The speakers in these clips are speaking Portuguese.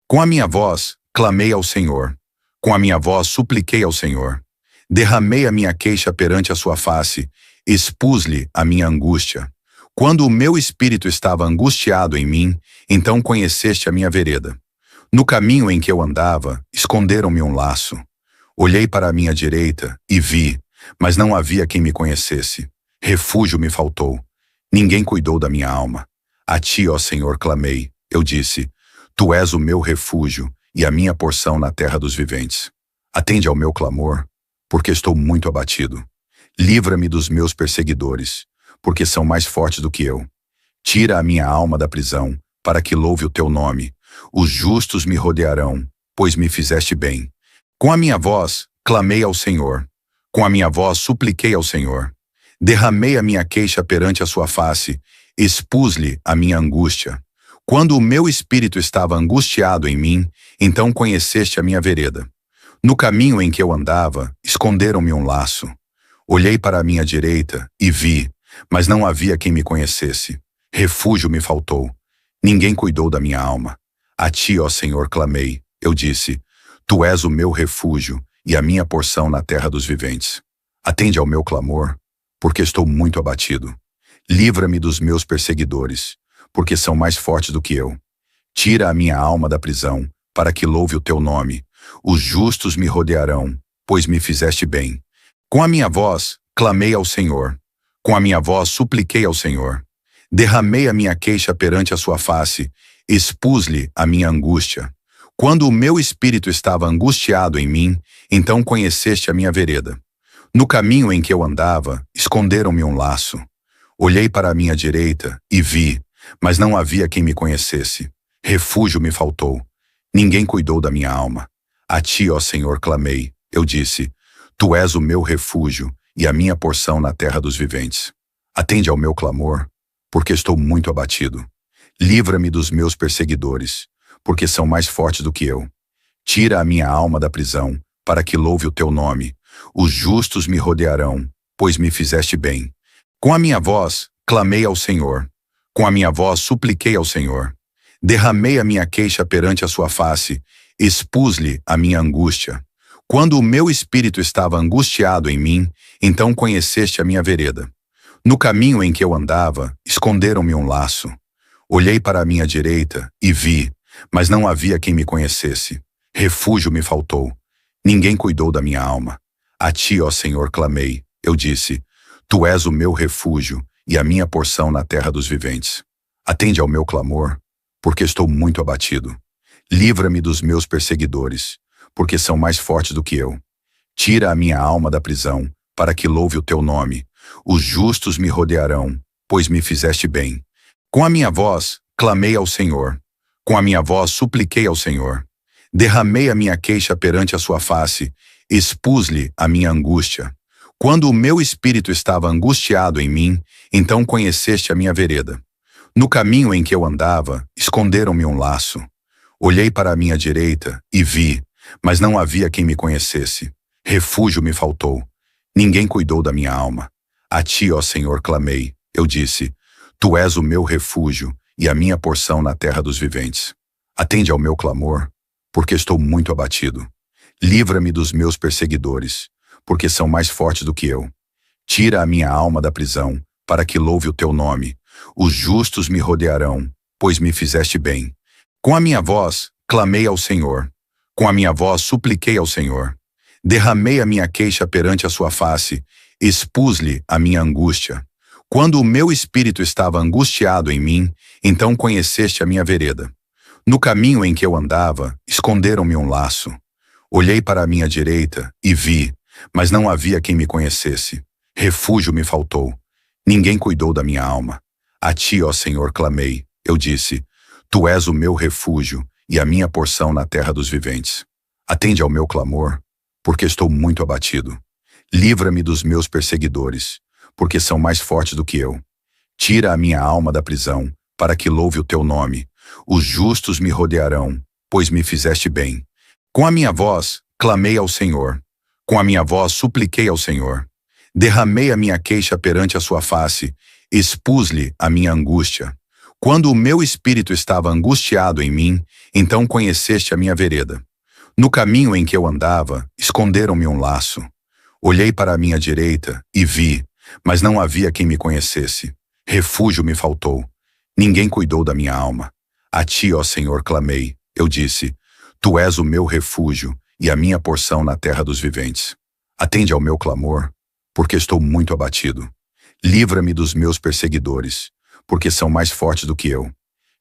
Com a minha voz, clamei ao Senhor. Com a minha voz, supliquei ao Senhor. Derramei a minha queixa perante a sua face, expus-lhe a minha angústia. Quando o meu espírito estava angustiado em mim, então conheceste a minha vereda. No caminho em que eu andava, esconderam-me um laço. Olhei para a minha direita e vi, mas não havia quem me conhecesse. Refúgio me faltou. Ninguém cuidou da minha alma. A ti, ó Senhor, clamei. Eu disse, tu és o meu refúgio e a minha porção na terra dos viventes. Atende ao meu clamor, porque estou muito abatido. Livra-me dos meus perseguidores, porque são mais fortes do que eu. Tira a minha alma da prisão, para que louve o teu nome. Os justos me rodearão, pois me fizeste bem. Com a minha voz, clamei ao Senhor. Com a minha voz, supliquei ao Senhor. Derramei a minha queixa perante a sua face, expus-lhe a minha angústia. Quando o meu espírito estava angustiado em mim, então conheceste a minha vereda. No caminho em que eu andava, esconderam-me um laço. Olhei para a minha direita e vi, mas não havia quem me conhecesse. Refúgio me faltou. Ninguém cuidou da minha alma. A ti, ó Senhor, clamei. Eu disse, tu és o meu refúgio e a minha porção na terra dos viventes. Atende ao meu clamor, porque estou muito abatido. Livra-me dos meus perseguidores, porque são mais fortes do que eu. Tira a minha alma da prisão, para que louve o teu nome. Os justos me rodearão, pois me fizeste bem. Com a minha voz, clamei ao Senhor. Com a minha voz, supliquei ao Senhor. Derramei a minha queixa perante a sua face, expus-lhe a minha angústia. Quando o meu espírito estava angustiado em mim, então conheceste a minha vereda. No caminho em que eu andava, esconderam-me um laço. Olhei para a minha direita e vi, mas não havia quem me conhecesse. Refúgio me faltou. Ninguém cuidou da minha alma. A ti, ó Senhor, clamei. Eu disse, tu és o meu refúgio e a minha porção na terra dos viventes. Atende ao meu clamor, porque estou muito abatido. Livra-me dos meus perseguidores, porque são mais fortes do que eu. Tira a minha alma da prisão, para que louve o teu nome. Os justos me rodearão, pois me fizeste bem. Com a minha voz, clamei ao Senhor. Com a minha voz, supliquei ao Senhor. Derramei a minha queixa perante a sua face, expus-lhe a minha angústia. Quando o meu espírito estava angustiado em mim, então conheceste a minha vereda. No caminho em que eu andava, esconderam-me um laço. Olhei para a minha direita e vi, mas não havia quem me conhecesse. Refúgio me faltou. Ninguém cuidou da minha alma. A ti, ó Senhor, clamei. Eu disse, tu és o meu refúgio e a minha porção na terra dos viventes. Atende ao meu clamor, porque estou muito abatido. Livra-me dos meus perseguidores, porque são mais fortes do que eu. Tira a minha alma da prisão, para que louve o teu nome. Os justos me rodearão, pois me fizeste bem. Com a minha voz, clamei ao Senhor. Com a minha voz, supliquei ao Senhor. Derramei a minha queixa perante a sua face, expus-lhe a minha angústia. Quando o meu espírito estava angustiado em mim, então conheceste a minha vereda. No caminho em que eu andava, esconderam-me um laço. Olhei para a minha direita e vi, mas não havia quem me conhecesse. Refúgio me faltou. Ninguém cuidou da minha alma. A ti, ó Senhor, clamei. Eu disse, tu és o meu refúgio e a minha porção na terra dos viventes. Atende ao meu clamor, porque estou muito abatido. Livra-me dos meus perseguidores, porque são mais fortes do que eu. Tira a minha alma da prisão, para que louve o teu nome. Os justos me rodearão, pois me fizeste bem. Com a minha voz, clamei ao Senhor. Com a minha voz, supliquei ao Senhor. Derramei a minha queixa perante a sua face, expus-lhe a minha angústia. Quando o meu espírito estava angustiado em mim, então conheceste a minha vereda. No caminho em que eu andava, esconderam-me um laço. Olhei para a minha direita e vi, mas não havia quem me conhecesse. Refúgio me faltou. Ninguém cuidou da minha alma. A ti, ó Senhor, clamei. Eu disse, tu és o meu refúgio e a minha porção na terra dos viventes. Atende ao meu clamor, porque estou muito abatido. Livra-me dos meus perseguidores, porque são mais fortes do que eu. Tira a minha alma da prisão, para que louve o teu nome. Os justos me rodearão, pois me fizeste bem. Com a minha voz, clamei ao Senhor. Com a minha voz, supliquei ao Senhor. Derramei a minha queixa perante a sua face, expus-lhe a minha angústia. Quando o meu espírito estava angustiado em mim, então conheceste a minha vereda. No caminho em que eu andava, esconderam-me um laço. Olhei para a minha direita e vi, mas não havia quem me conhecesse. Refúgio me faltou. Ninguém cuidou da minha alma. A ti, ó Senhor, clamei. Eu disse, tu és o meu refúgio e a minha porção na terra dos viventes. Atende ao meu clamor, porque estou muito abatido. Livra-me dos meus perseguidores, porque são mais fortes do que eu.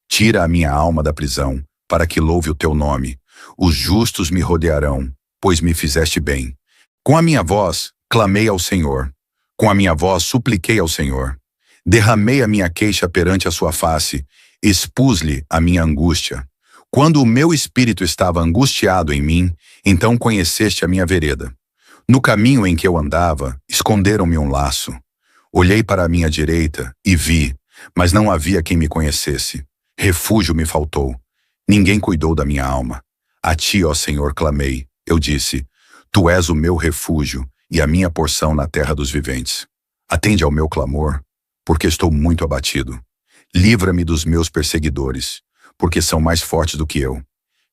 Tira a minha alma da prisão, para que louve o teu nome. Os justos me rodearão, pois me fizeste bem. Com a minha voz, clamei ao Senhor. Com a minha voz, supliquei ao Senhor. Derramei a minha queixa perante a sua face, expus-lhe a minha angústia. Quando o meu espírito estava angustiado em mim, então conheceste a minha vereda. No caminho em que eu andava, esconderam-me um laço. Olhei para a minha direita e vi, mas não havia quem me conhecesse. Refúgio me faltou. Ninguém cuidou da minha alma. A ti, ó Senhor, clamei. Eu disse, tu és o meu refúgio e a minha porção na terra dos viventes. Atende ao meu clamor, porque estou muito abatido. Livra-me dos meus perseguidores, porque são mais fortes do que eu.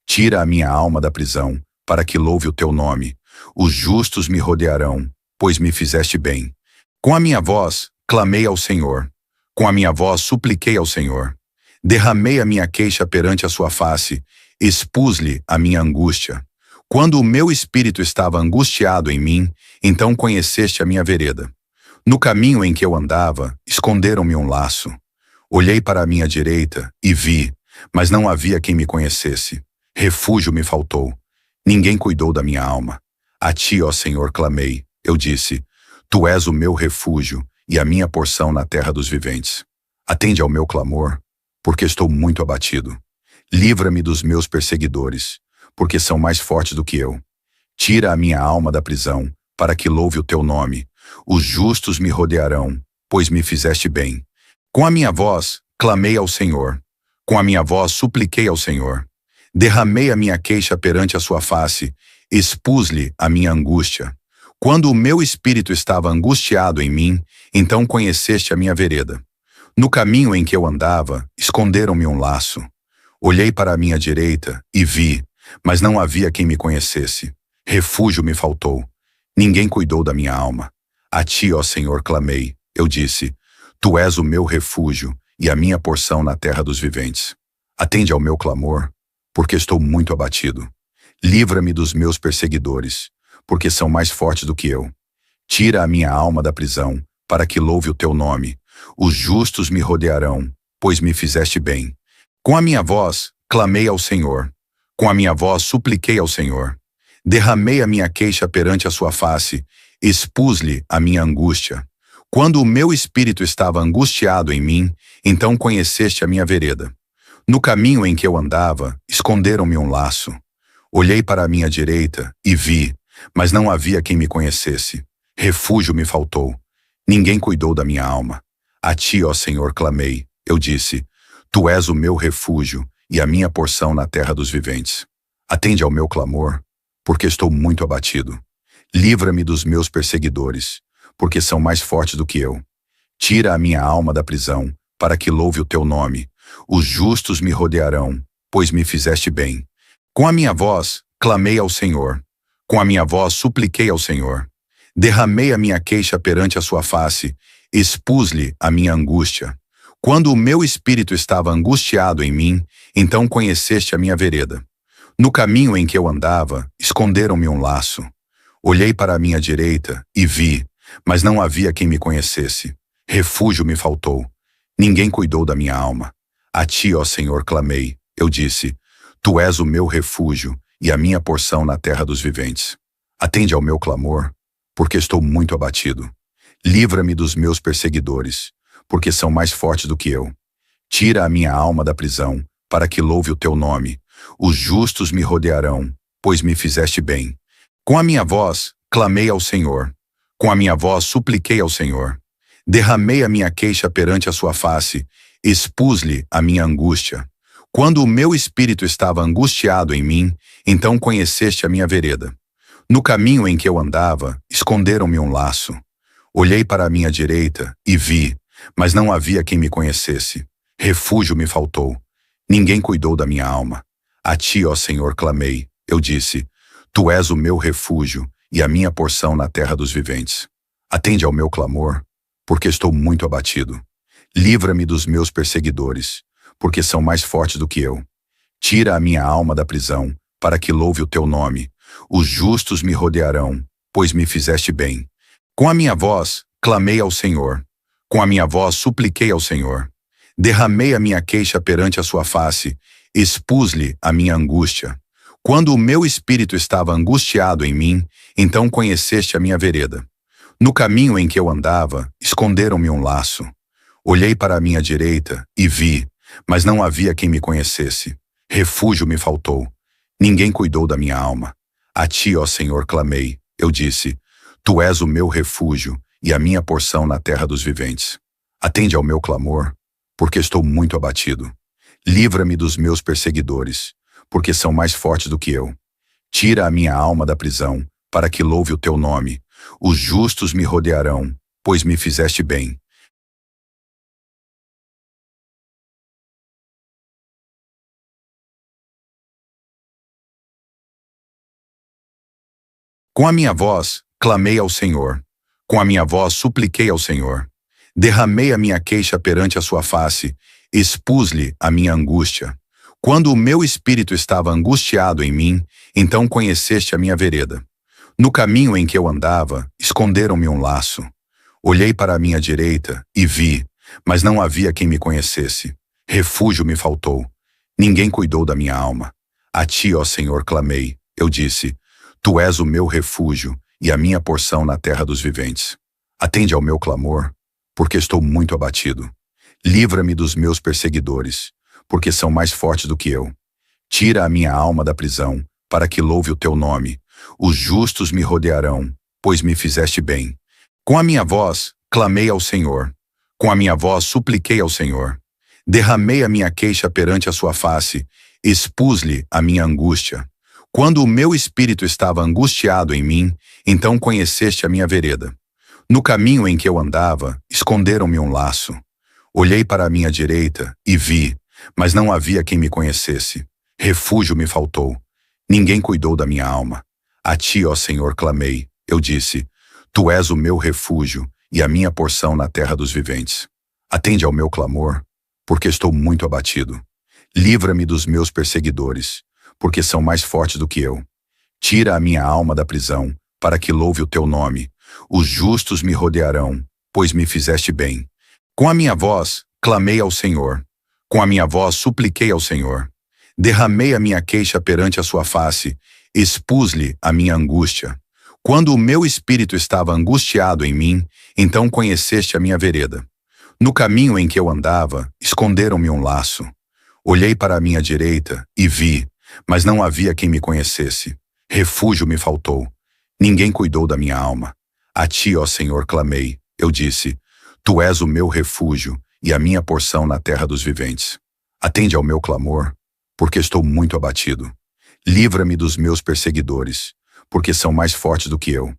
Tira a minha alma da prisão, para que louve o teu nome. Os justos me rodearão, pois me fizeste bem. Com a minha voz, clamei ao Senhor. Com a minha voz, supliquei ao Senhor. Derramei a minha queixa perante a sua face, expus-lhe a minha angústia. Quando o meu espírito estava angustiado em mim, então conheceste a minha vereda. No caminho em que eu andava, esconderam-me um laço. Olhei para a minha direita e vi, mas não havia quem me conhecesse. Refúgio me faltou. Ninguém cuidou da minha alma. A ti, ó Senhor, clamei. Eu disse, tu és o meu refúgio e a minha porção na terra dos viventes. Atende ao meu clamor, porque estou muito abatido. Livra-me dos meus perseguidores, porque são mais fortes do que eu. Tira a minha alma da prisão, para que louve o teu nome. Os justos me rodearão, pois me fizeste bem. Com a minha voz, clamei ao Senhor. Com a minha voz, supliquei ao Senhor. Derramei a minha queixa perante a sua face, expus-lhe a minha angústia. Quando o meu espírito estava angustiado em mim, então conheceste a minha vereda. No caminho em que eu andava, esconderam-me um laço. Olhei para a minha direita e vi, mas não havia quem me conhecesse. Refúgio me faltou. Ninguém cuidou da minha alma. A ti, ó Senhor, clamei. Eu disse, tu és o meu refúgio e a minha porção na terra dos viventes. Atende ao meu clamor, porque estou muito abatido. Livra-me dos meus perseguidores, porque são mais fortes do que eu. Tira a minha alma da prisão, para que louve o teu nome. Os justos me rodearão, pois me fizeste bem. Com a minha voz, clamei ao Senhor. Com a minha voz, supliquei ao Senhor. Derramei a minha queixa perante a sua face, expus-lhe a minha angústia. Quando o meu espírito estava angustiado em mim, então conheceste a minha vereda. No caminho em que eu andava, esconderam-me um laço. Olhei para a minha direita e vi, mas não havia quem me conhecesse. Refúgio me faltou. Ninguém cuidou da minha alma. A ti, ó Senhor, clamei. Eu disse, tu és o meu refúgio e a minha porção na terra dos viventes. Atende ao meu clamor, porque estou muito abatido. Livra-me dos meus perseguidores, porque são mais fortes do que eu. Tira a minha alma da prisão, para que louve o teu nome. Os justos me rodearão, pois me fizeste bem. Com a minha voz, clamei ao Senhor. Com a minha voz, supliquei ao Senhor. Derramei a minha queixa perante a sua face, expus-lhe a minha angústia. Quando o meu espírito estava angustiado em mim, então conheceste a minha vereda. No caminho em que eu andava, esconderam-me um laço. Olhei para a minha direita e vi, mas não havia quem me conhecesse. Refúgio me faltou. Ninguém cuidou da minha alma. A ti, ó Senhor, clamei. Eu disse, tu és o meu refúgio e a minha porção na terra dos viventes. Atende ao meu clamor, porque estou muito abatido. Livra-me dos meus perseguidores, porque são mais fortes do que eu. Tira a minha alma da prisão, para que louve o teu nome. Os justos me rodearão, pois me fizeste bem. Com a minha voz, clamei ao Senhor. Com a minha voz, supliquei ao Senhor. Derramei a minha queixa perante a sua face, expus-lhe a minha angústia. Quando o meu espírito estava angustiado em mim, então conheceste a minha vereda. No caminho em que eu andava, esconderam-me um laço. Olhei para a minha direita e vi, mas não havia quem me conhecesse. refúgio me faltou. Ninguém cuidou da minha alma. A ti, ó Senhor, clamei. Eu disse: Tu és o meu refúgio e a minha porção na terra dos viventes. Atende ao meu clamor, porque estou muito abatido. Livra-me dos meus perseguidores, porque são mais fortes do que eu. Tira a minha alma da prisão, para que louve o teu nome. Os justos me rodearão, pois me fizeste bem. Com a minha voz, clamei ao Senhor. Com a minha voz, supliquei ao Senhor. Derramei a minha queixa perante a sua face, expus-lhe a minha angústia. Quando o meu espírito estava angustiado em mim, então conheceste a minha vereda. No caminho em que eu andava, esconderam-me um laço. Olhei para a minha direita e vi, mas não havia quem me conhecesse. Refúgio me faltou. Ninguém cuidou da minha alma. A ti, ó Senhor, clamei. Eu disse: Tu és o meu refúgio e a minha porção na terra dos viventes. Atende ao meu clamor, porque estou muito abatido. Livra-me dos meus perseguidores, porque são mais fortes do que eu. Tira a minha alma da prisão, para que louve o teu nome. Os justos me rodearão, pois me fizeste bem. Com a minha voz, clamei ao Senhor. Com a minha voz, supliquei ao Senhor. Derramei a minha queixa perante a sua face, expus-lhe a minha angústia. Quando o meu espírito estava angustiado em mim, então conheceste a minha vereda. No caminho em que eu andava, esconderam-me um laço. Olhei para a minha direita e vi, mas não havia quem me conhecesse. Refúgio me faltou. Ninguém cuidou da minha alma. A ti, ó Senhor, clamei. Eu disse: Tu és o meu refúgio e a minha porção na terra dos viventes. Atende ao meu clamor, porque estou muito abatido. Livra-me dos meus perseguidores, porque são mais fortes do que eu. Tira a minha alma da prisão, para que louve o teu nome. Os justos me rodearão, pois me fizeste bem. Com a minha voz, clamei ao Senhor. Com a minha voz, supliquei ao Senhor. Derramei a minha queixa perante a sua face, expus-lhe a minha angústia. Quando o meu espírito estava angustiado em mim, então conheceste a minha vereda. No caminho em que eu andava, esconderam-me um laço. Olhei para a minha direita e vi, mas não havia quem me conhecesse. Refúgio me faltou. Ninguém cuidou da minha alma. A ti, ó Senhor, clamei. Eu disse: Tu és o meu refúgio e a minha porção na terra dos viventes. Atende ao meu clamor, porque estou muito abatido. Livra-me dos meus perseguidores, porque são mais fortes do que eu. Tira a minha alma da prisão, para que louve o teu nome. Os justos me rodearão, pois me fizeste bem. Com a minha voz, clamei ao Senhor. Com a minha voz, supliquei ao Senhor. Derramei a minha queixa perante a sua face, expus-lhe a minha angústia. Quando o meu espírito estava angustiado em mim, então conheceste a minha vereda. No caminho em que eu andava, esconderam-me um laço. Olhei para a minha direita e vi, mas não havia quem me conhecesse. Refúgio me faltou. Ninguém cuidou da minha alma. A ti, ó Senhor, clamei. Eu disse: Tu és o meu refúgio e a minha porção na terra dos viventes. Atende ao meu clamor, porque estou muito abatido. Livra-me dos meus perseguidores, porque são mais fortes do que eu.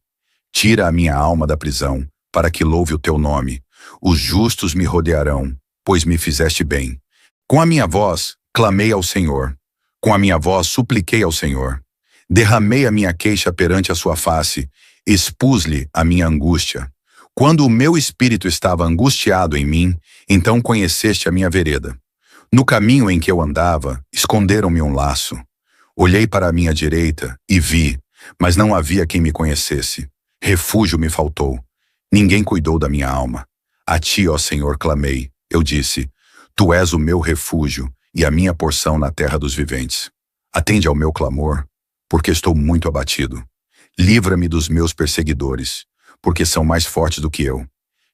Tira a minha alma da prisão, para que louve o teu nome. Os justos me rodearão, pois me fizeste bem. Com a minha voz, clamei ao Senhor. Com a minha voz, supliquei ao Senhor. Derramei a minha queixa perante a sua face, expus-lhe a minha angústia. Quando o meu espírito estava angustiado em mim, então conheceste a minha vereda. No caminho em que eu andava, esconderam-me um laço. Olhei para a minha direita e vi, mas não havia quem me conhecesse. Refúgio me faltou. Ninguém cuidou da minha alma. A ti, ó Senhor, clamei. Eu disse: Tu és o meu refúgio e a minha porção na terra dos viventes. Atende ao meu clamor, porque estou muito abatido. Livra-me dos meus perseguidores, porque são mais fortes do que eu.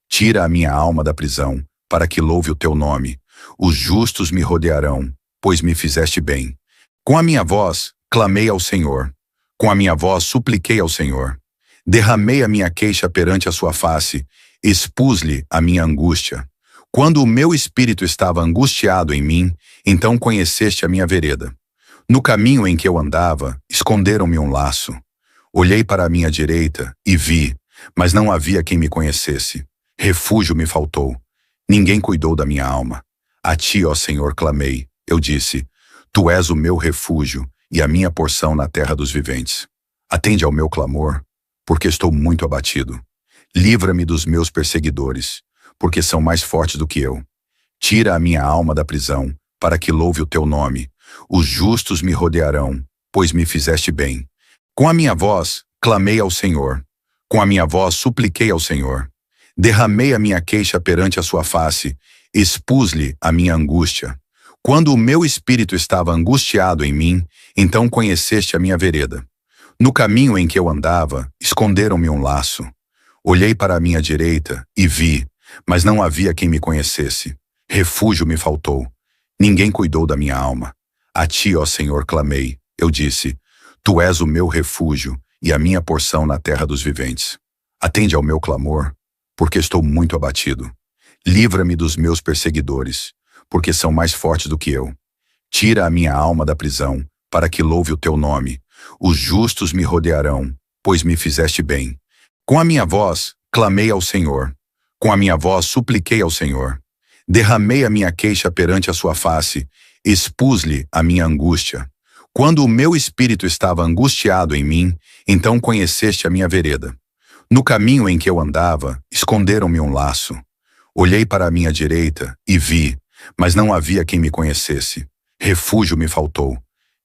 Tira a minha alma da prisão, para que louve o teu nome. Os justos me rodearão, pois me fizeste bem. Com a minha voz, clamei ao Senhor. Com a minha voz, supliquei ao Senhor. Derramei a minha queixa perante a sua face, expus-lhe a minha angústia. Quando o meu espírito estava angustiado em mim, então conheceste a minha vereda. No caminho em que eu andava, esconderam-me um laço. Olhei para a minha direita e vi, mas não havia quem me conhecesse. Refúgio me faltou. Ninguém cuidou da minha alma. A ti, ó Senhor, clamei. Eu disse: Tu és o meu refúgio e a minha porção na terra dos viventes. Atende ao meu clamor, porque estou muito abatido. Livra-me dos meus perseguidores, porque são mais fortes do que eu. Tira a minha alma da prisão, para que louve o teu nome. Os justos me rodearão, pois me fizeste bem. Com a minha voz, clamei ao Senhor. Com a minha voz, supliquei ao Senhor. Derramei a minha queixa perante a sua face, expus-lhe a minha angústia. Quando o meu espírito estava angustiado em mim, então conheceste a minha vereda. No caminho em que eu andava, esconderam-me um laço. Olhei para a minha direita e vi, mas não havia quem me conhecesse. Refúgio me faltou. Ninguém cuidou da minha alma. A ti, ó Senhor, clamei. Eu disse: Tu és o meu refúgio e a minha porção na terra dos viventes. Atende ao meu clamor, porque estou muito abatido. Livra-me dos meus perseguidores, porque são mais fortes do que eu. Tira a minha alma da prisão, para que louve o teu nome. Os justos me rodearão, pois me fizeste bem. Com a minha voz, clamei ao Senhor. Com a minha voz, supliquei ao Senhor. Derramei a minha queixa perante a sua face, expus-lhe a minha angústia. Quando o meu espírito estava angustiado em mim, então conheceste a minha vereda. No caminho em que eu andava, esconderam-me um laço. Olhei para a minha direita e vi, mas não havia quem me conhecesse. Refúgio me faltou.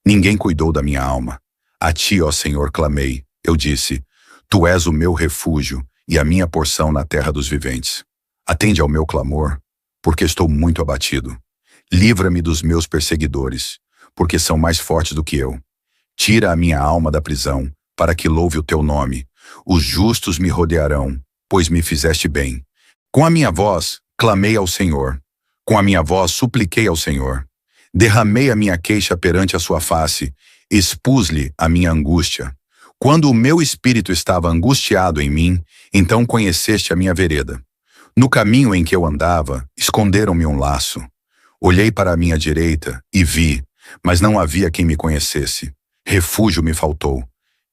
Ninguém cuidou da minha alma. A ti, ó Senhor, clamei. Eu disse: Tu és o meu refúgio e a minha porção na terra dos viventes. Atende ao meu clamor, porque estou muito abatido. Livra-me dos meus perseguidores, porque são mais fortes do que eu. Tira a minha alma da prisão, para que louve o teu nome. Os justos me rodearão, pois me fizeste bem. Com a minha voz, clamei ao Senhor. Com a minha voz, supliquei ao Senhor. Derramei a minha queixa perante a sua face, expus-lhe a minha angústia. Quando o meu espírito estava angustiado em mim, então conheceste a minha vereda. No caminho em que eu andava, esconderam-me um laço. Olhei para a minha direita e vi, mas não havia quem me conhecesse. Refúgio me faltou.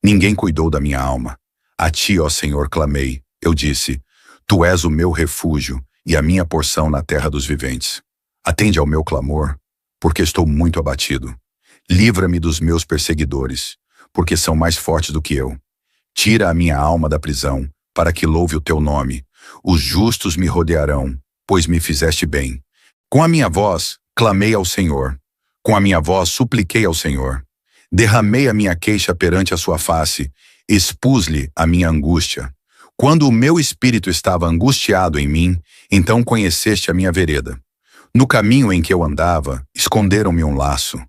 Ninguém cuidou da minha alma. A ti, ó Senhor, clamei. Eu disse: Tu és o meu refúgio e a minha porção na terra dos viventes. Atende ao meu clamor, porque estou muito abatido. Livra-me dos meus perseguidores, porque são mais fortes do que eu. Tira a minha alma da prisão, para que louve o teu nome. Os justos me rodearão, pois me fizeste bem. Com a minha voz, clamei ao Senhor. Com a minha voz, supliquei ao Senhor. Derramei a minha queixa perante a sua face, expus-lhe a minha angústia. Quando o meu espírito estava angustiado em mim, então conheceste a minha vereda. No caminho em que eu andava, esconderam-me um laço.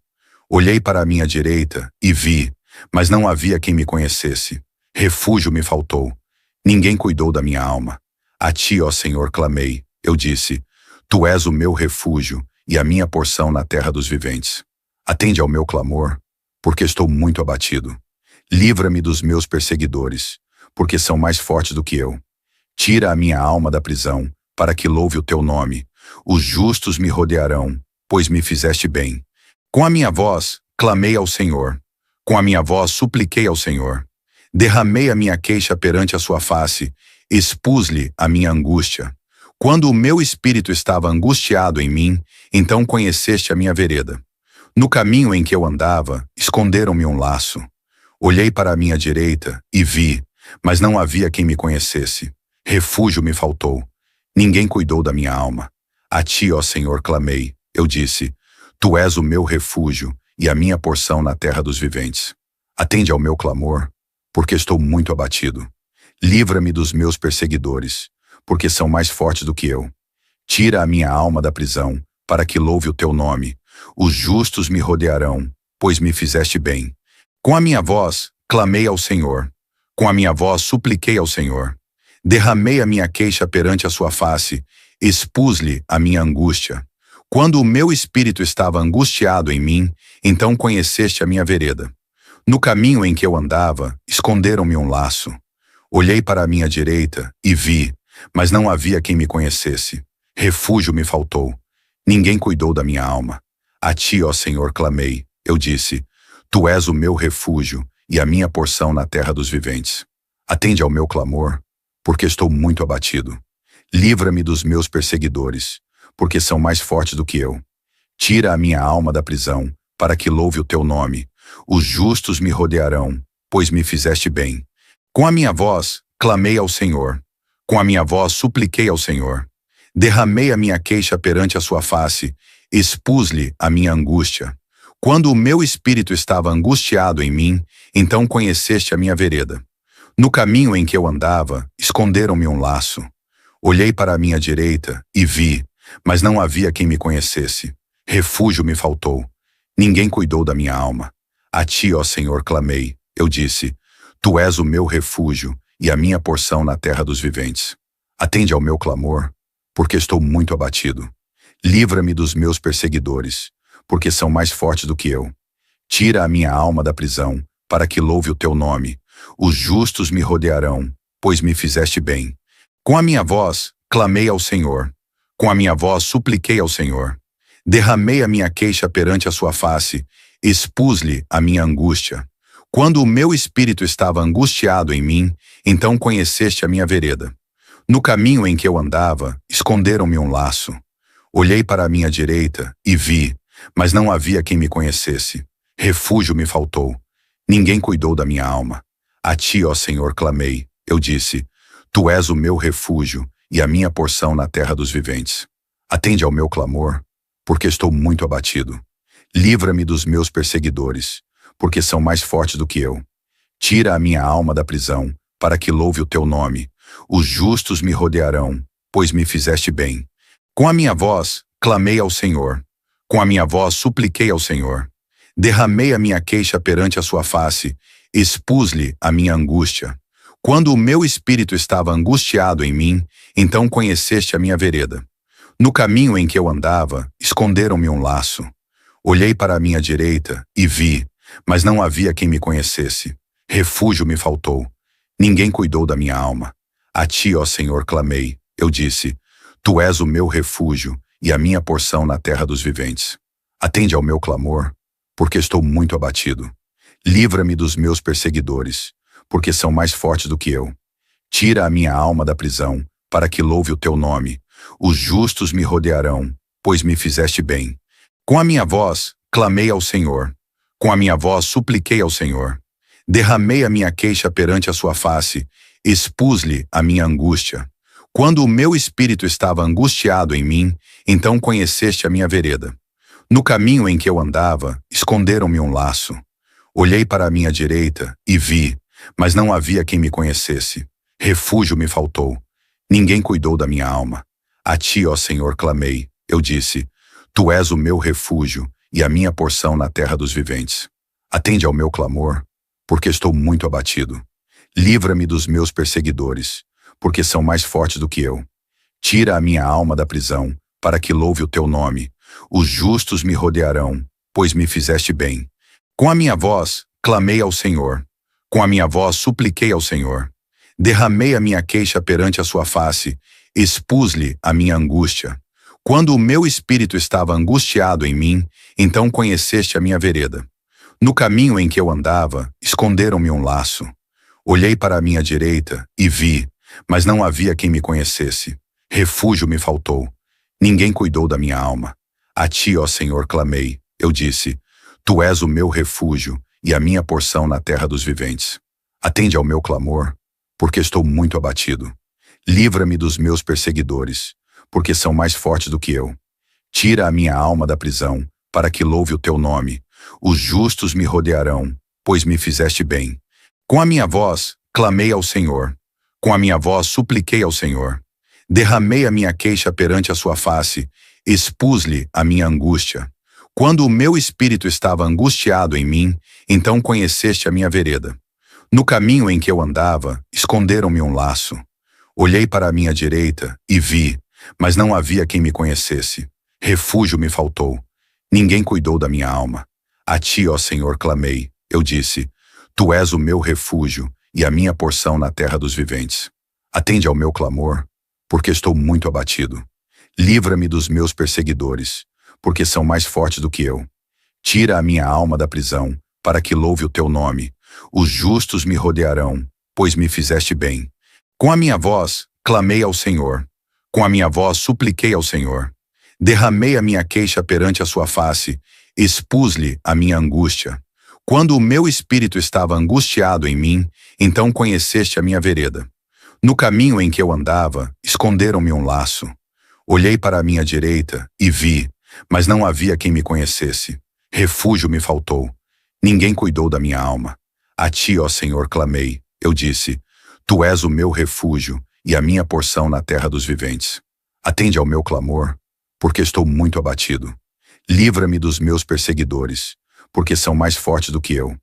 Olhei para a minha direita e vi, mas não havia quem me conhecesse. Refúgio me faltou. Ninguém cuidou da minha alma. A ti, ó Senhor, clamei. Eu disse: Tu és o meu refúgio e a minha porção na terra dos viventes. Atende ao meu clamor, porque estou muito abatido. Livra-me dos meus perseguidores, porque são mais fortes do que eu. Tira a minha alma da prisão, para que louve o teu nome. Os justos me rodearão, pois me fizeste bem. Com a minha voz, clamei ao Senhor. Com a minha voz, supliquei ao Senhor. Derramei a minha queixa perante a sua face, expus-lhe a minha angústia. Quando o meu espírito estava angustiado em mim, então conheceste a minha vereda. No caminho em que eu andava, esconderam-me um laço. Olhei para a minha direita e vi, mas não havia quem me conhecesse. Refúgio me faltou. Ninguém cuidou da minha alma. A ti, ó Senhor, clamei. Eu disse: Tu és o meu refúgio e a minha porção na terra dos viventes. Atende ao meu clamor, porque estou muito abatido. Livra-me dos meus perseguidores, porque são mais fortes do que eu. Tira a minha alma da prisão, para que louve o teu nome. Os justos me rodearão, pois me fizeste bem. Com a minha voz, clamei ao Senhor. Com a minha voz, supliquei ao Senhor. Derramei a minha queixa perante a sua face, expus-lhe a minha angústia. Quando o meu espírito estava angustiado em mim, então conheceste a minha vereda. No caminho em que eu andava, esconderam-me um laço. Olhei para a minha direita e vi, mas não havia quem me conhecesse. Refúgio me faltou. Ninguém cuidou da minha alma. A ti, ó Senhor, clamei. Eu disse: Tu és o meu refúgio e a minha porção na terra dos viventes. Atende ao meu clamor, porque estou muito abatido. Livra-me dos meus perseguidores, porque são mais fortes do que eu. Tira a minha alma da prisão, para que louve o teu nome. Os justos me rodearão, pois me fizeste bem. Com a minha voz, clamei ao Senhor. Com a minha voz, supliquei ao Senhor. Derramei a minha queixa perante a sua face, expus-lhe a minha angústia. Quando o meu espírito estava angustiado em mim, então conheceste a minha vereda. No caminho em que eu andava, esconderam-me um laço. Olhei para a minha direita e vi, mas não havia quem me conhecesse. Refúgio me faltou. Ninguém cuidou da minha alma. A ti, ó Senhor, clamei. Eu disse, tu és o meu refúgio e a minha porção na terra dos viventes. Atende ao meu clamor, porque estou muito abatido. Livra-me dos meus perseguidores, porque são mais fortes do que eu. Tira a minha alma da prisão, para que louve o teu nome. Os justos me rodearão, pois me fizeste bem. Com a minha voz, clamei ao Senhor. Com a minha voz, supliquei ao Senhor. Derramei a minha queixa perante a sua face, expus-lhe a minha angústia. Quando o meu espírito estava angustiado em mim, então conheceste a minha vereda. No caminho em que eu andava, esconderam-me um laço. Olhei para a minha direita e vi, mas não havia quem me conhecesse. Refúgio me faltou. Ninguém cuidou da minha alma. A ti, ó Senhor, clamei. Eu disse, tu és o meu refúgio e a minha porção na terra dos viventes. Atende ao meu clamor, porque estou muito abatido. Livra-me dos meus perseguidores, porque são mais fortes do que eu. Tira a minha alma da prisão, para que louve o teu nome. Os justos me rodearão, pois me fizeste bem. Com a minha voz, clamei ao Senhor. Com a minha voz, supliquei ao Senhor. Derramei a minha queixa perante a sua face, expus-lhe a minha angústia. Quando o meu espírito estava angustiado em mim, então conheceste a minha vereda. No caminho em que eu andava, esconderam-me um laço. Olhei para a minha direita e vi, mas não havia quem me conhecesse. Refúgio me faltou. Ninguém cuidou da minha alma. A ti, ó Senhor, clamei. Eu disse, tu és o meu refúgio e a minha porção na terra dos viventes. Atende ao meu clamor, porque estou muito abatido. Livra-me dos meus perseguidores, porque são mais fortes do que eu. Tira a minha alma da prisão, para que louve o teu nome. Os justos me rodearão, pois me fizeste bem. Com a minha voz, clamei ao Senhor. Com a minha voz, supliquei ao Senhor. Derramei a minha queixa perante a sua face, expus-lhe a minha angústia. Quando o meu espírito estava angustiado em mim, então conheceste a minha vereda. No caminho em que eu andava, esconderam-me um laço. Olhei para a minha direita e vi, mas não havia quem me conhecesse. Refúgio me faltou. Ninguém cuidou da minha alma. A ti, ó Senhor, clamei. Eu disse, tu és o meu refúgio e a minha porção na terra dos viventes. Atende ao meu clamor, porque estou muito abatido. Livra-me dos meus perseguidores, porque são mais fortes do que eu. Tira a minha alma da prisão, para que louve o teu nome. Os justos me rodearão, pois me fizeste bem. Com a minha voz, clamei ao Senhor. Com a minha voz, supliquei ao Senhor. Derramei a minha queixa perante a sua face, expus-lhe a minha angústia. Quando o meu espírito estava angustiado em mim, então conheceste a minha vereda. No caminho em que eu andava, esconderam-me um laço. Olhei para a minha direita e vi, mas não havia quem me conhecesse. Refúgio me faltou. Ninguém cuidou da minha alma. A ti, ó Senhor, clamei. Eu disse, tu és o meu refúgio e a minha porção na terra dos viventes. Atende ao meu clamor, porque estou muito abatido. Livra-me dos meus perseguidores, porque são mais fortes do que eu. Tira a minha alma da prisão, para que louve o teu nome. Os justos me rodearão, pois me fizeste bem. Com a minha voz, clamei ao Senhor. Com a minha voz, supliquei ao Senhor. Derramei a minha queixa perante a sua face, expus-lhe a minha angústia. Quando o meu espírito estava angustiado em mim, então conheceste a minha vereda. No caminho em que eu andava, esconderam-me um laço. Olhei para a minha direita e vi, mas não havia quem me conhecesse. Refúgio me faltou. Ninguém cuidou da minha alma. A ti, ó Senhor, clamei. Eu disse, tu és o meu refúgio e a minha porção na terra dos viventes. Atende ao meu clamor, porque estou muito abatido. Livra-me dos meus perseguidores, porque são mais fortes do que eu. Tira a minha alma da prisão, para que louve o teu nome. Os justos me rodearão, pois me fizeste bem. Com a minha voz, clamei ao Senhor. Com a minha voz, supliquei ao Senhor. Derramei a minha queixa perante a sua face, expus-lhe a minha angústia. Quando o meu espírito estava angustiado em mim, então conheceste a minha vereda. No caminho em que eu andava, esconderam-me um laço. Olhei para a minha direita e vi, mas não havia quem me conhecesse. Refúgio me faltou. Ninguém cuidou da minha alma. A ti, ó Senhor, clamei. Eu disse, tu és o meu refúgio e a minha porção na terra dos viventes. Atende ao meu clamor, porque estou muito abatido. Livra-me dos meus perseguidores, porque são mais fortes do que eu.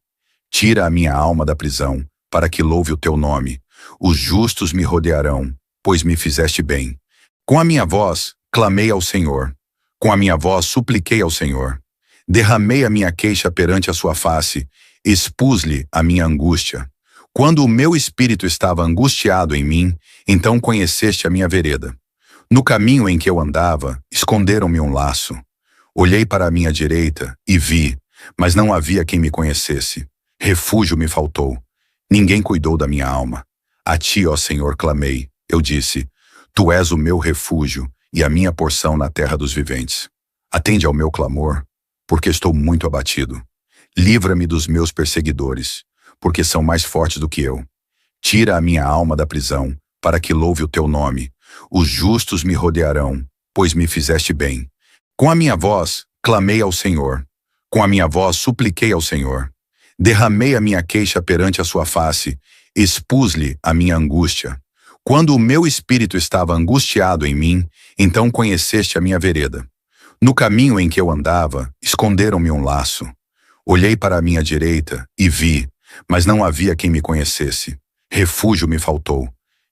Tira a minha alma da prisão, para que louve o teu nome. Os justos me rodearão, pois me fizeste bem. Com a minha voz, clamei ao Senhor. Com a minha voz, supliquei ao Senhor. Derramei a minha queixa perante a sua face, expus-lhe a minha angústia. Quando o meu espírito estava angustiado em mim, então conheceste a minha vereda. No caminho em que eu andava, esconderam-me um laço. Olhei para a minha direita e vi, mas não havia quem me conhecesse. Refúgio me faltou. Ninguém cuidou da minha alma. A ti, ó Senhor, clamei. Eu disse, tu és o meu refúgio e a minha porção na terra dos viventes. Atende ao meu clamor, porque estou muito abatido. Livra-me dos meus perseguidores, porque são mais fortes do que eu. Tira a minha alma da prisão, para que louve o teu nome. Os justos me rodearão, pois me fizeste bem. Com a minha voz, clamei ao Senhor. Com a minha voz, supliquei ao Senhor. Derramei a minha queixa perante a sua face, expus-lhe a minha angústia. Quando o meu espírito estava angustiado em mim, então conheceste a minha vereda. No caminho em que eu andava, esconderam-me um laço. Olhei para a minha direita e vi, mas não havia quem me conhecesse. Refúgio me faltou.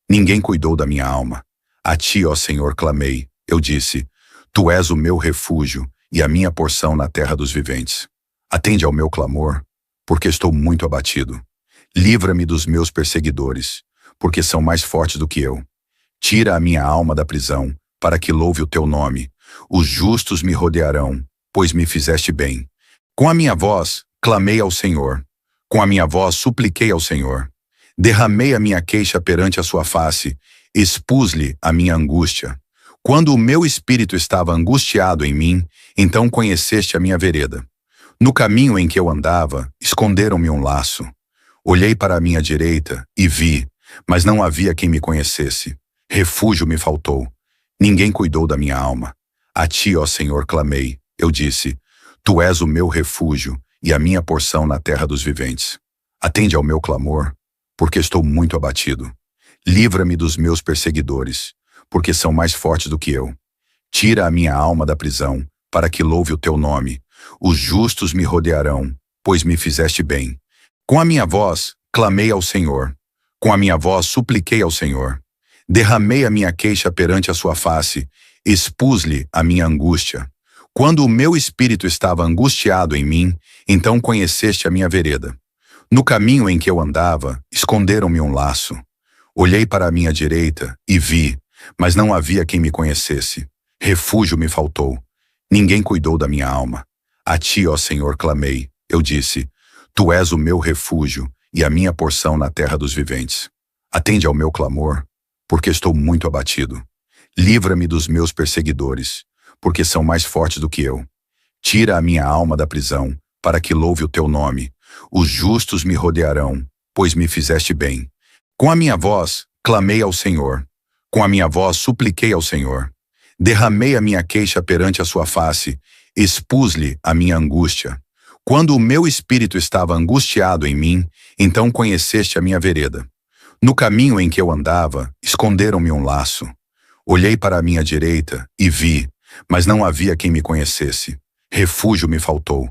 Ninguém cuidou da minha alma. A ti, ó Senhor, clamei. Eu disse, tu és o meu refúgio e a minha porção na terra dos viventes. Atende ao meu clamor, porque estou muito abatido. Livra-me dos meus perseguidores, porque são mais fortes do que eu. Tira a minha alma da prisão, para que louve o teu nome. Os justos me rodearão, pois me fizeste bem. Com a minha voz, clamei ao Senhor. Com a minha voz, supliquei ao Senhor. Derramei a minha queixa perante a sua face, expus-lhe a minha angústia. Quando o meu espírito estava angustiado em mim, então conheceste a minha vereda. No caminho em que eu andava, esconderam-me um laço. Olhei para a minha direita e vi, mas não havia quem me conhecesse. Refúgio me faltou. Ninguém cuidou da minha alma. A ti, ó Senhor, clamei. Eu disse, tu és o meu refúgio e a minha porção na terra dos viventes. Atende ao meu clamor, porque estou muito abatido. Livra-me dos meus perseguidores, porque são mais fortes do que eu. Tira a minha alma da prisão, para que louve o teu nome. Os justos me rodearão, pois me fizeste bem. Com a minha voz, clamei ao Senhor. Com a minha voz, supliquei ao Senhor. Derramei a minha queixa perante a sua face, expus-lhe a minha angústia. Quando o meu espírito estava angustiado em mim, então conheceste a minha vereda. No caminho em que eu andava, esconderam-me um laço. Olhei para a minha direita e vi, mas não havia quem me conhecesse. Refúgio me faltou. Ninguém cuidou da minha alma. A ti, ó Senhor, clamei. Eu disse, tu és o meu refúgio e a minha porção na terra dos viventes. Atende ao meu clamor, porque estou muito abatido. Livra-me dos meus perseguidores, porque são mais fortes do que eu. Tira a minha alma da prisão, para que louve o teu nome. Os justos me rodearão, pois me fizeste bem. Com a minha voz, clamei ao Senhor. Com a minha voz, supliquei ao Senhor. Derramei a minha queixa perante a sua face, expus-lhe a minha angústia. Quando o meu espírito estava angustiado em mim, então conheceste a minha vereda. No caminho em que eu andava, esconderam-me um laço. Olhei para a minha direita e vi, mas não havia quem me conhecesse. Refúgio me faltou.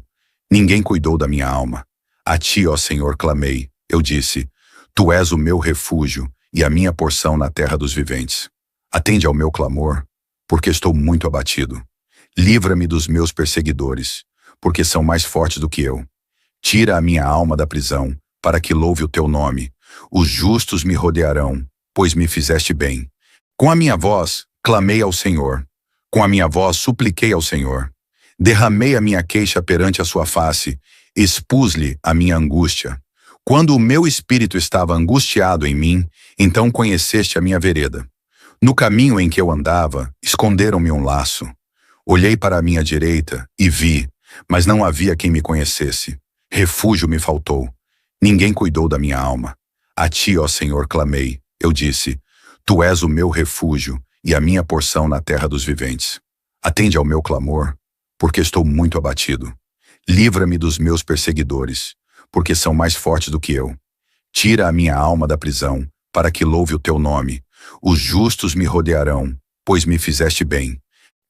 Ninguém cuidou da minha alma. A ti, ó Senhor, clamei. Eu disse, tu és o meu refúgio e a minha porção na terra dos viventes. Atende ao meu clamor, porque estou muito abatido. Livra-me dos meus perseguidores, porque são mais fortes do que eu. Tira a minha alma da prisão, para que louve o teu nome. Os justos me rodearão, pois me fizeste bem. Com a minha voz, clamei ao Senhor. Com a minha voz, supliquei ao Senhor. Derramei a minha queixa perante a sua face, expus-lhe a minha angústia. Quando o meu espírito estava angustiado em mim, então conheceste a minha vereda. No caminho em que eu andava, esconderam-me um laço. Olhei para a minha direita e vi, mas não havia quem me conhecesse. Refúgio me faltou. Ninguém cuidou da minha alma. A ti, ó Senhor, clamei. Eu disse, tu és o meu refúgio e a minha porção na terra dos viventes. Atende ao meu clamor, porque estou muito abatido. Livra-me dos meus perseguidores, porque são mais fortes do que eu. Tira a minha alma da prisão, para que louve o teu nome. Os justos me rodearão, pois me fizeste bem.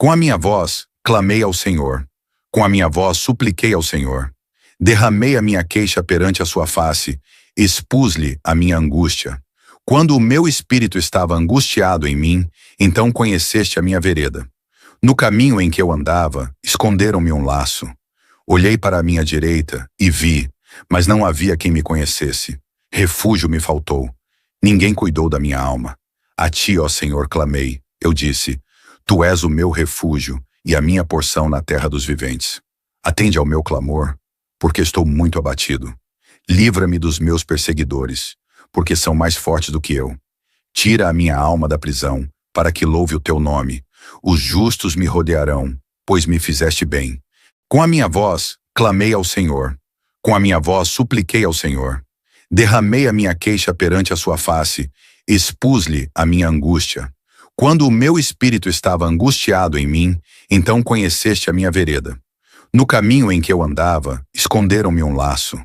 Com a minha voz, clamei ao Senhor. Com a minha voz, supliquei ao Senhor. Derramei a minha queixa perante a sua face, expus-lhe a minha angústia. Quando o meu espírito estava angustiado em mim, então conheceste a minha vereda. No caminho em que eu andava, esconderam-me um laço. Olhei para a minha direita e vi, mas não havia quem me conhecesse. Refúgio me faltou. Ninguém cuidou da minha alma. A ti, ó Senhor, clamei. Eu disse, tu és o meu refúgio e a minha porção na terra dos viventes. Atende ao meu clamor, porque estou muito abatido. Livra-me dos meus perseguidores, porque são mais fortes do que eu. Tira a minha alma da prisão, para que louve o teu nome. Os justos me rodearão, pois me fizeste bem. Com a minha voz, clamei ao Senhor. Com a minha voz, supliquei ao Senhor. Derramei a minha queixa perante a sua face, expus-lhe a minha angústia. Quando o meu espírito estava angustiado em mim, então conheceste a minha vereda. No caminho em que eu andava, esconderam-me um laço.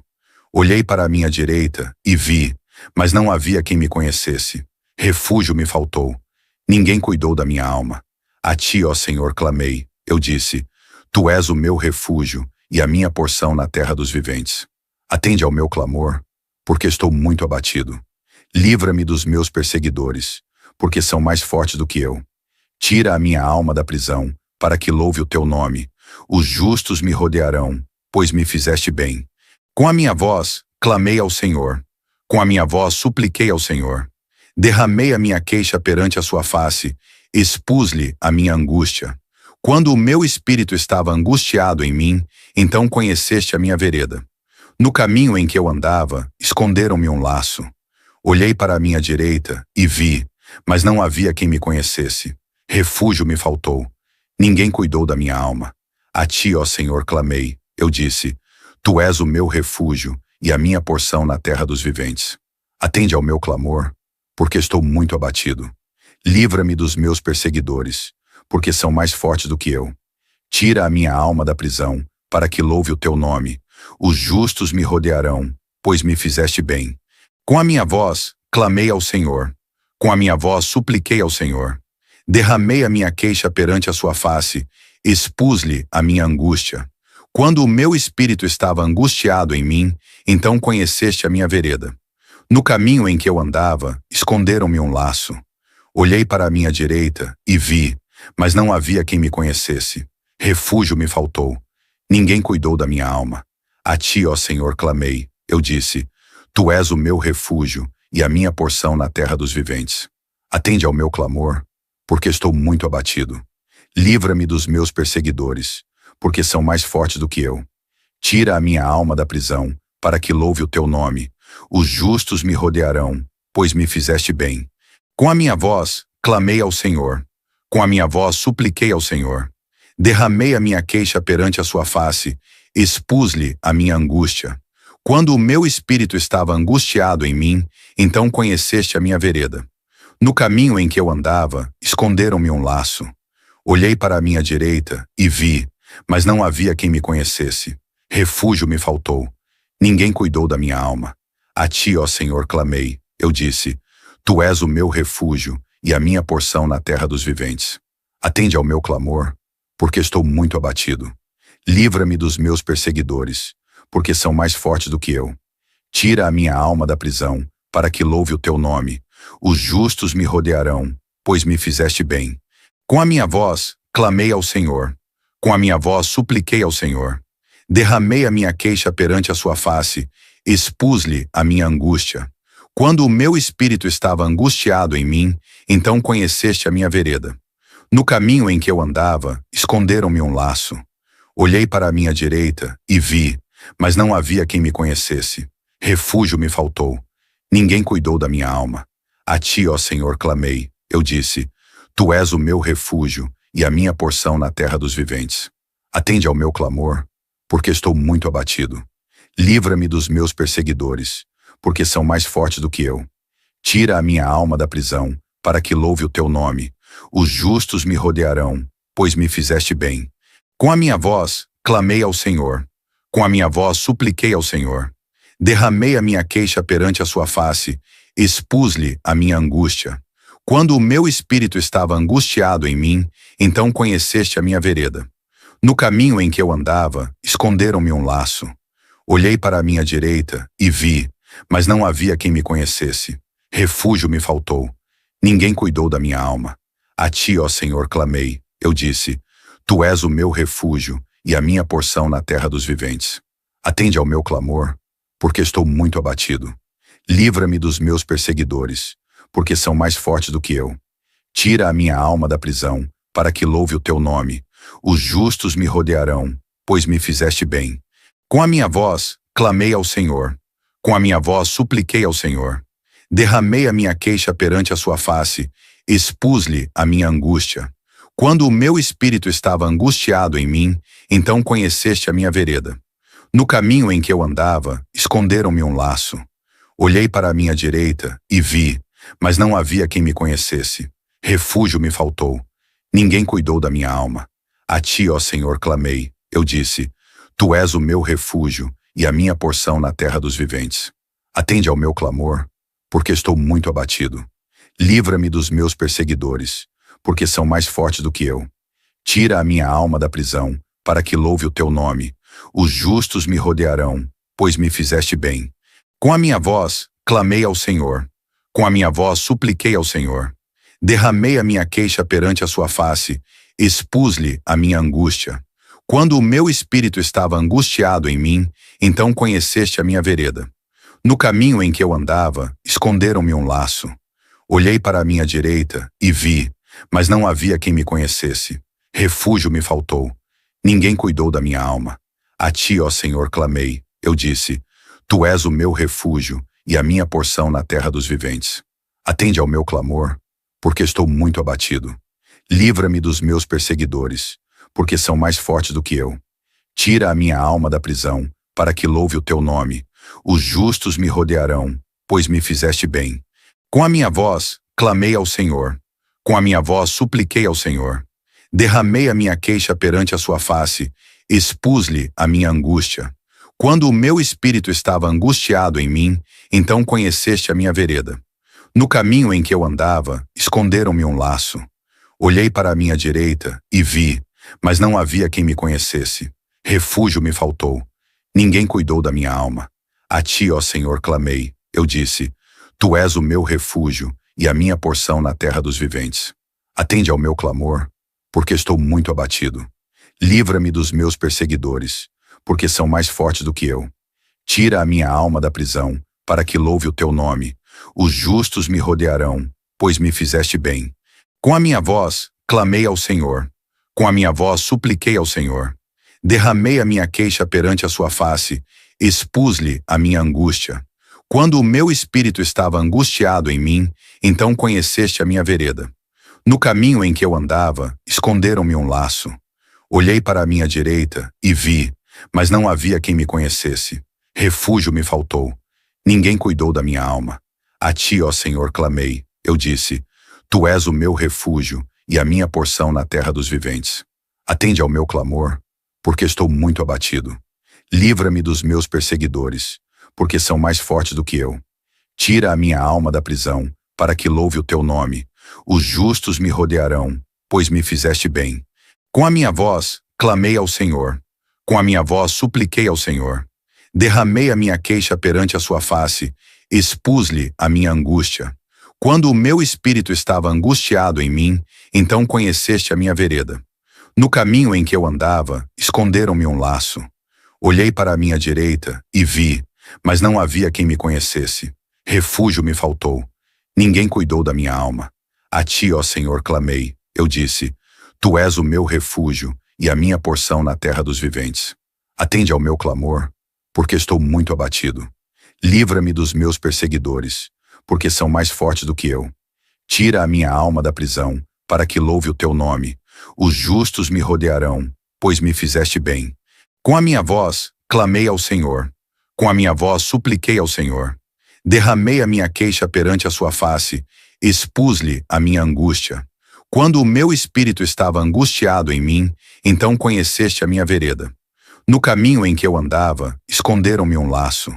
Olhei para a minha direita e vi, mas não havia quem me conhecesse. Refúgio me faltou. Ninguém cuidou da minha alma. A ti, ó Senhor, clamei. Eu disse, tu és o meu refúgio e a minha porção na terra dos viventes. Atende ao meu clamor, porque estou muito abatido. Livra-me dos meus perseguidores, porque são mais fortes do que eu. Tira a minha alma da prisão, para que louve o teu nome. Os justos me rodearão, pois me fizeste bem. Com a minha voz, clamei ao Senhor. Com a minha voz, supliquei ao Senhor. Derramei a minha queixa perante a sua face, expus-lhe a minha angústia. Quando o meu espírito estava angustiado em mim, então conheceste a minha vereda. No caminho em que eu andava, esconderam-me um laço. Olhei para a minha direita e vi, mas não havia quem me conhecesse. Refúgio me faltou. Ninguém cuidou da minha alma. A ti, ó Senhor, clamei. Eu disse, tu és o meu refúgio e a minha porção na terra dos viventes. Atende ao meu clamor, porque estou muito abatido. Livra-me dos meus perseguidores, porque são mais fortes do que eu. Tira a minha alma da prisão, para que louve o teu nome. Os justos me rodearão, pois me fizeste bem. Com a minha voz, clamei ao Senhor. Com a minha voz, supliquei ao Senhor. Derramei a minha queixa perante a sua face, expus-lhe a minha angústia. Quando o meu espírito estava angustiado em mim, então conheceste a minha vereda. No caminho em que eu andava, esconderam-me um laço. Olhei para a minha direita e vi, mas não havia quem me conhecesse. Refúgio me faltou. Ninguém cuidou da minha alma. A ti, ó Senhor, clamei. Eu disse, tu és o meu refúgio e a minha porção na terra dos viventes. Atende ao meu clamor, porque estou muito abatido. Livra-me dos meus perseguidores, porque são mais fortes do que eu. Tira a minha alma da prisão, para que louve o teu nome. Os justos me rodearão, pois me fizeste bem. Com a minha voz, clamei ao Senhor. Com a minha voz, supliquei ao Senhor. Derramei a minha queixa perante a sua face, expus-lhe a minha angústia. Quando o meu espírito estava angustiado em mim, então conheceste a minha vereda. No caminho em que eu andava, esconderam-me um laço. Olhei para a minha direita e vi, mas não havia quem me conhecesse. Refúgio me faltou. Ninguém cuidou da minha alma. A ti, ó Senhor, clamei. Eu disse, tu és o meu refúgio e a minha porção na terra dos viventes. Atende ao meu clamor, porque estou muito abatido. Livra-me dos meus perseguidores, porque são mais fortes do que eu. Tira a minha alma da prisão, para que louve o teu nome. Os justos me rodearão, pois me fizeste bem. Com a minha voz, clamei ao Senhor. Com a minha voz, supliquei ao Senhor. Derramei a minha queixa perante a sua face, expus-lhe a minha angústia. Quando o meu espírito estava angustiado em mim, então conheceste a minha vereda. No caminho em que eu andava, esconderam-me um laço. Olhei para a minha direita e vi, mas não havia quem me conhecesse. Refúgio me faltou. Ninguém cuidou da minha alma. A ti, ó Senhor, clamei. Eu disse, tu és o meu refúgio e a minha porção na terra dos viventes. Atende ao meu clamor, porque estou muito abatido. Livra-me dos meus perseguidores, porque são mais fortes do que eu. Tira a minha alma da prisão, para que louve o teu nome. Os justos me rodearão, pois me fizeste bem. Com a minha voz, clamei ao Senhor. Com a minha voz, supliquei ao Senhor. Derramei a minha queixa perante a sua face, expus-lhe a minha angústia. Quando o meu espírito estava angustiado em mim, então conheceste a minha vereda. No caminho em que eu andava, esconderam-me um laço. Olhei para a minha direita e vi, mas não havia quem me conhecesse. Refúgio me faltou. Ninguém cuidou da minha alma. A ti, ó Senhor, clamei. Eu disse, tu és o meu refúgio e a minha porção na terra dos viventes. Atende ao meu clamor, porque estou muito abatido. Livra-me dos meus perseguidores, porque são mais fortes do que eu. Tira a minha alma da prisão, para que louve o teu nome. Os justos me rodearão, pois me fizeste bem. Com a minha voz, clamei ao Senhor. Com a minha voz, supliquei ao Senhor. Derramei a minha queixa perante a sua face, expus-lhe a minha angústia. Quando o meu espírito estava angustiado em mim, então conheceste a minha vereda. No caminho em que eu andava, esconderam-me um laço. Olhei para a minha direita e vi, mas não havia quem me conhecesse. Refúgio me faltou. Ninguém cuidou da minha alma. A ti, ó Senhor, clamei. Eu disse, tu és o meu refúgio e a minha porção na terra dos viventes. Atende ao meu clamor, porque estou muito abatido. Livra-me dos meus perseguidores, porque são mais fortes do que eu. Tira a minha alma da prisão, para que louve o teu nome. Os justos me rodearão, pois me fizeste bem. Com a minha voz, clamei ao Senhor. Com a minha voz, supliquei ao Senhor. Derramei a minha queixa perante a sua face, expus-lhe a minha angústia. Quando o meu espírito estava angustiado em mim, então conheceste a minha vereda. No caminho em que eu andava, esconderam-me um laço. Olhei para a minha direita e vi, mas não havia quem me conhecesse. Refúgio me faltou. Ninguém cuidou da minha alma. A ti, ó Senhor, clamei. Eu disse, tu és o meu refúgio e a minha porção na terra dos viventes. Atende ao meu clamor, porque estou muito abatido. Livra-me dos meus perseguidores, porque são mais fortes do que eu. Tira a minha alma da prisão, para que louve o teu nome. Os justos me rodearão, pois me fizeste bem. Com a minha voz, clamei ao Senhor. Com a minha voz, supliquei ao Senhor. Derramei a minha queixa perante a sua face, expus-lhe a minha angústia. Quando o meu espírito estava angustiado em mim, então conheceste a minha vereda. No caminho em que eu andava, esconderam-me um laço. Olhei para a minha direita e vi, mas não havia quem me conhecesse. Refúgio me faltou. Ninguém cuidou da minha alma. A ti, ó Senhor, clamei. Eu disse, tu és o meu refúgio e a minha porção na terra dos viventes. Atende ao meu clamor, porque estou muito abatido. Livra-me dos meus perseguidores, porque são mais fortes do que eu. Tira a minha alma da prisão, para que louve o teu nome. Os justos me rodearão, pois me fizeste bem. Com a minha voz, clamei ao Senhor. Com a minha voz, supliquei ao Senhor. Derramei a minha queixa perante a sua face, expus-lhe a minha angústia. Quando o meu espírito estava angustiado em mim, então conheceste a minha vereda. No caminho em que eu andava, esconderam-me um laço. Olhei para a minha direita e vi, mas não havia quem me conhecesse. Refúgio me faltou. Ninguém cuidou da minha alma. A ti, ó Senhor, clamei. Eu disse, tu és o meu refúgio e a minha porção na terra dos viventes. Atende ao meu clamor, porque estou muito abatido. Livra-me dos meus perseguidores, porque são mais fortes do que eu. Tira a minha alma da prisão, para que louve o teu nome. Os justos me rodearão, pois me fizeste bem. Com a minha voz, clamei ao Senhor. Com a minha voz, supliquei ao Senhor. Derramei a minha queixa perante a sua face, expus-lhe a minha angústia. Quando o meu espírito estava angustiado em mim, então conheceste a minha vereda. No caminho em que eu andava, esconderam-me um laço. Olhei para a minha direita e vi, mas não havia quem me conhecesse. Refúgio me faltou. Ninguém cuidou da minha alma. A ti, ó Senhor, clamei. Eu disse, tu és o meu refúgio e a minha porção na terra dos viventes. Atende ao meu clamor, porque estou muito abatido. Livra-me dos meus perseguidores, porque são mais fortes do que eu. Tira a minha alma da prisão, para que louve o teu nome. Os justos me rodearão, pois me fizeste bem. Com a minha voz, clamei ao Senhor. Com a minha voz, supliquei ao Senhor. Derramei a minha queixa perante a sua face, expus-lhe a minha angústia. Quando o meu espírito estava angustiado em mim, então conheceste a minha vereda. No caminho em que eu andava, esconderam-me um laço.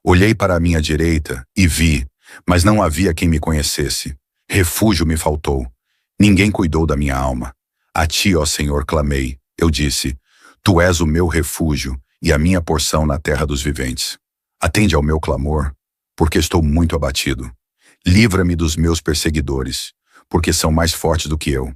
Olhei para a minha direita e vi, mas não havia quem me conhecesse. Refúgio me faltou. Ninguém cuidou da minha alma. A ti, ó Senhor, clamei. Eu disse, tu és o meu refúgio e a minha porção na terra dos viventes. Atende ao meu clamor, porque estou muito abatido. Livra-me dos meus perseguidores, porque são mais fortes do que eu.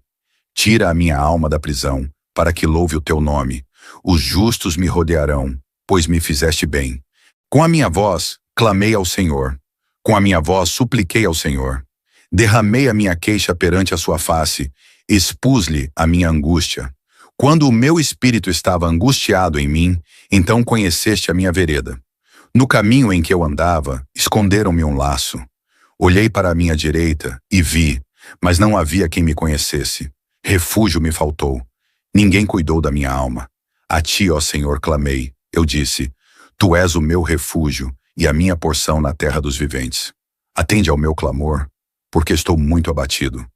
Tira a minha alma da prisão, para que louve o teu nome. Os justos me rodearão, pois me fizeste bem. Com a minha voz, clamei ao Senhor. Com a minha voz, supliquei ao Senhor. Derramei a minha queixa perante a sua face, expus-lhe a minha angústia. Quando o meu espírito estava angustiado em mim, então conheceste a minha vereda. No caminho em que eu andava, esconderam-me um laço. Olhei para a minha direita e vi, mas não havia quem me conhecesse. Refúgio me faltou. Ninguém cuidou da minha alma. A ti, ó Senhor, clamei. Eu disse, tu és o meu refúgio e a minha porção na terra dos viventes. Atende ao meu clamor, porque estou muito abatido.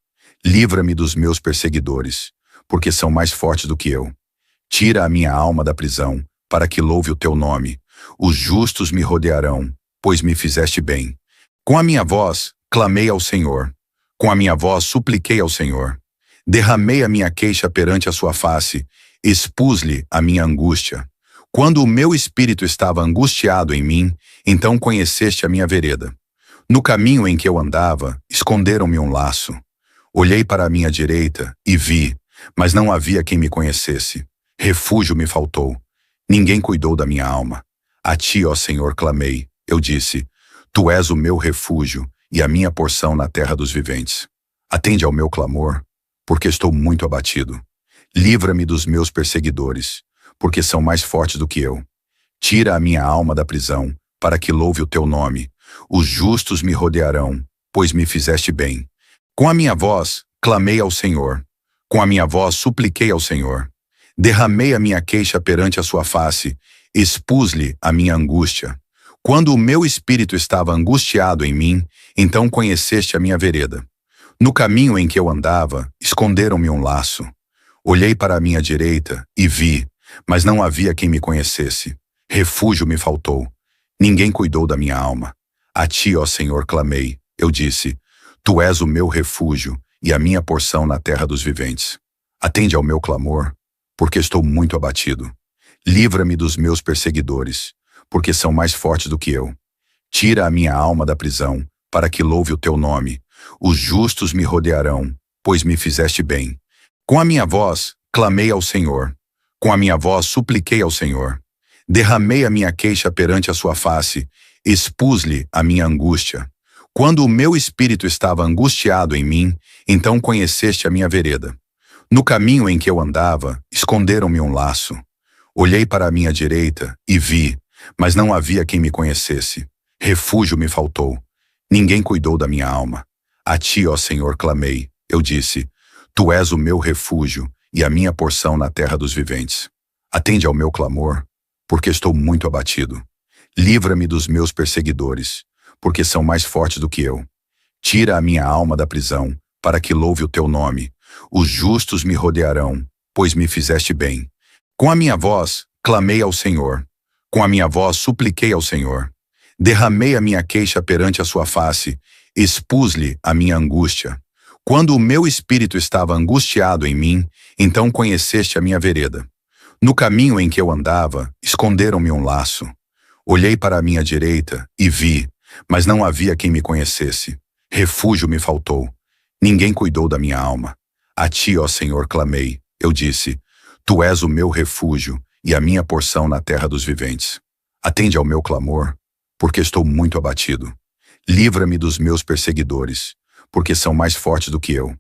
Livra-me dos meus perseguidores, porque são mais fortes do que eu. Tira a minha alma da prisão, para que louve o teu nome. Os justos me rodearão, pois me fizeste bem. Com a minha voz, clamei ao Senhor. Com a minha voz, supliquei ao Senhor. Derramei a minha queixa perante a sua face, expus-lhe a minha angústia. Quando o meu espírito estava angustiado em mim, então conheceste a minha vereda. No caminho em que eu andava, esconderam-me um laço. Olhei para a minha direita e vi, mas não havia quem me conhecesse. Refúgio me faltou. Ninguém cuidou da minha alma. A ti, ó Senhor, clamei. Eu disse, tu és o meu refúgio e a minha porção na terra dos viventes. Atende ao meu clamor, porque estou muito abatido. Livra-me dos meus perseguidores, porque são mais fortes do que eu. Tira a minha alma da prisão, para que louve o teu nome. Os justos me rodearão, pois me fizeste bem. Com a minha voz, clamei ao Senhor. Com a minha voz, supliquei ao Senhor. Derramei a minha queixa perante a sua face, expus-lhe a minha angústia. Quando o meu espírito estava angustiado em mim, então conheceste a minha vereda. No caminho em que eu andava, esconderam-me um laço. Olhei para a minha direita e vi, mas não havia quem me conhecesse. Refúgio me faltou. Ninguém cuidou da minha alma. A ti, ó Senhor, clamei. Eu disse, tu és o meu refúgio e a minha porção na terra dos viventes. Atende ao meu clamor, porque estou muito abatido. Livra-me dos meus perseguidores, porque são mais fortes do que eu. Tira a minha alma da prisão, para que louve o teu nome. Os justos me rodearão, pois me fizeste bem. Com a minha voz, clamei ao Senhor. Com a minha voz, supliquei ao Senhor. Derramei a minha queixa perante a sua face, expus-lhe a minha angústia. Quando o meu espírito estava angustiado em mim, então conheceste a minha vereda. No caminho em que eu andava, esconderam-me um laço. Olhei para a minha direita e vi, mas não havia quem me conhecesse. Refúgio me faltou. Ninguém cuidou da minha alma. A ti, ó Senhor, clamei. Eu disse, tu és o meu refúgio e a minha porção na terra dos viventes. Atende ao meu clamor, porque estou muito abatido. Livra-me dos meus perseguidores, porque são mais fortes do que eu. Tira a minha alma da prisão, para que louve o teu nome. Os justos me rodearão, pois me fizeste bem. Com a minha voz, clamei ao Senhor. Com a minha voz, supliquei ao Senhor. Derramei a minha queixa perante a sua face, expus-lhe a minha angústia. Quando o meu espírito estava angustiado em mim, então conheceste a minha vereda. No caminho em que eu andava, esconderam-me um laço. Olhei para a minha direita e vi, mas não havia quem me conhecesse. Refúgio me faltou. Ninguém cuidou da minha alma. A ti, ó Senhor, clamei. Eu disse, tu és o meu refúgio e a minha porção na terra dos viventes. Atende ao meu clamor, porque estou muito abatido. Livra-me dos meus perseguidores, porque são mais fortes do que eu.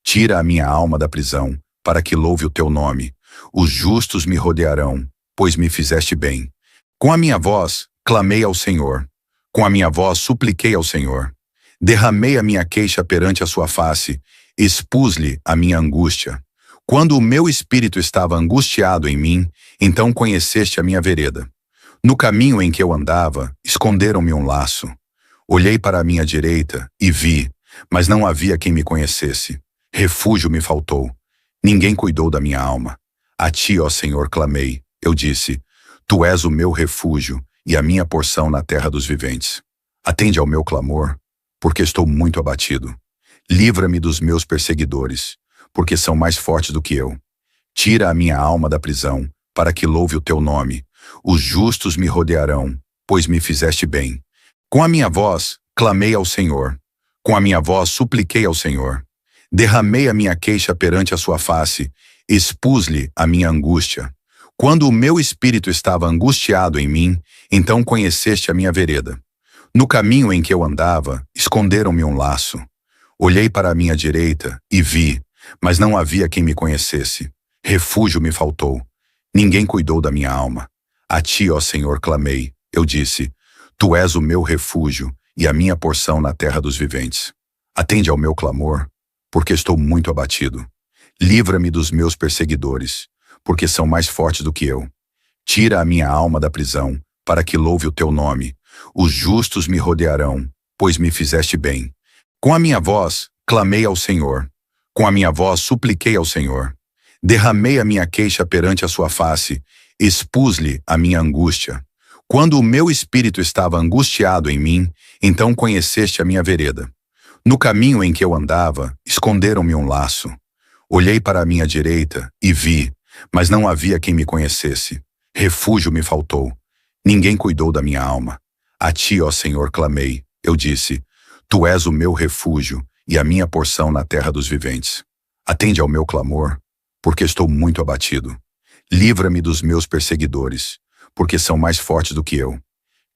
Tira a minha alma da prisão, para que louve o teu nome. Os justos me rodearão, pois me fizeste bem. Com a minha voz, clamei ao Senhor. Com a minha voz, supliquei ao Senhor. Derramei a minha queixa perante a sua face, expus-lhe a minha angústia. Quando o meu espírito estava angustiado em mim, então conheceste a minha vereda. No caminho em que eu andava, esconderam-me um laço. Olhei para a minha direita e vi, mas não havia quem me conhecesse. Refúgio me faltou. Ninguém cuidou da minha alma. A ti, ó Senhor, clamei. Eu disse, tu és o meu refúgio e a minha porção na terra dos viventes. Atende ao meu clamor, porque estou muito abatido. Livra-me dos meus perseguidores, porque são mais fortes do que eu. Tira a minha alma da prisão, para que louve o teu nome. Os justos me rodearão, pois me fizeste bem. Com a minha voz, clamei ao Senhor. Com a minha voz, supliquei ao Senhor. Derramei a minha queixa perante a sua face, expus-lhe a minha angústia. Quando o meu espírito estava angustiado em mim, então conheceste a minha vereda. No caminho em que eu andava, esconderam-me um laço. Olhei para a minha direita e vi, mas não havia quem me conhecesse. Refúgio me faltou. Ninguém cuidou da minha alma. A ti, ó Senhor, clamei. Eu disse, tu és o meu refúgio e a minha porção na terra dos viventes. Atende ao meu clamor, porque estou muito abatido. Livra-me dos meus perseguidores, porque são mais fortes do que eu. Tira a minha alma da prisão, para que louve o teu nome. Os justos me rodearão, pois me fizeste bem. Com a minha voz, clamei ao Senhor. Com a minha voz, supliquei ao Senhor. Derramei a minha queixa perante a sua face, expus-lhe a minha angústia. Quando o meu espírito estava angustiado em mim, então conheceste a minha vereda. No caminho em que eu andava, esconderam-me um laço. Olhei para a minha direita e vi, mas não havia quem me conhecesse. Refúgio me faltou. Ninguém cuidou da minha alma. A ti, ó Senhor, clamei. Eu disse, tu és o meu refúgio e a minha porção na terra dos viventes. Atende ao meu clamor, porque estou muito abatido. Livra-me dos meus perseguidores, porque são mais fortes do que eu.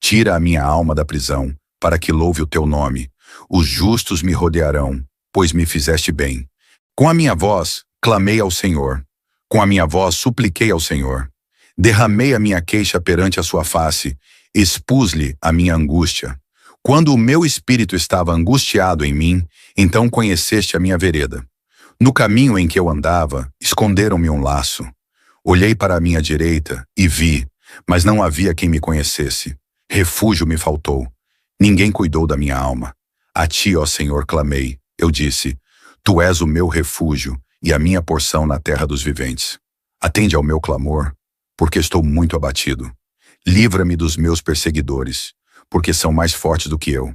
Tira a minha alma da prisão, para que louve o teu nome. Os justos me rodearão, pois me fizeste bem. Com a minha voz, clamei ao Senhor. Com a minha voz, supliquei ao Senhor. Derramei a minha queixa perante a sua face, expus-lhe a minha angústia. Quando o meu espírito estava angustiado em mim, então conheceste a minha vereda. No caminho em que eu andava, esconderam-me um laço. Olhei para a minha direita e vi, mas não havia quem me conhecesse. Refúgio me faltou. Ninguém cuidou da minha alma. A ti, ó Senhor, clamei. Eu disse, tu és o meu refúgio e a minha porção na terra dos viventes. Atende ao meu clamor, porque estou muito abatido. Livra-me dos meus perseguidores, porque são mais fortes do que eu.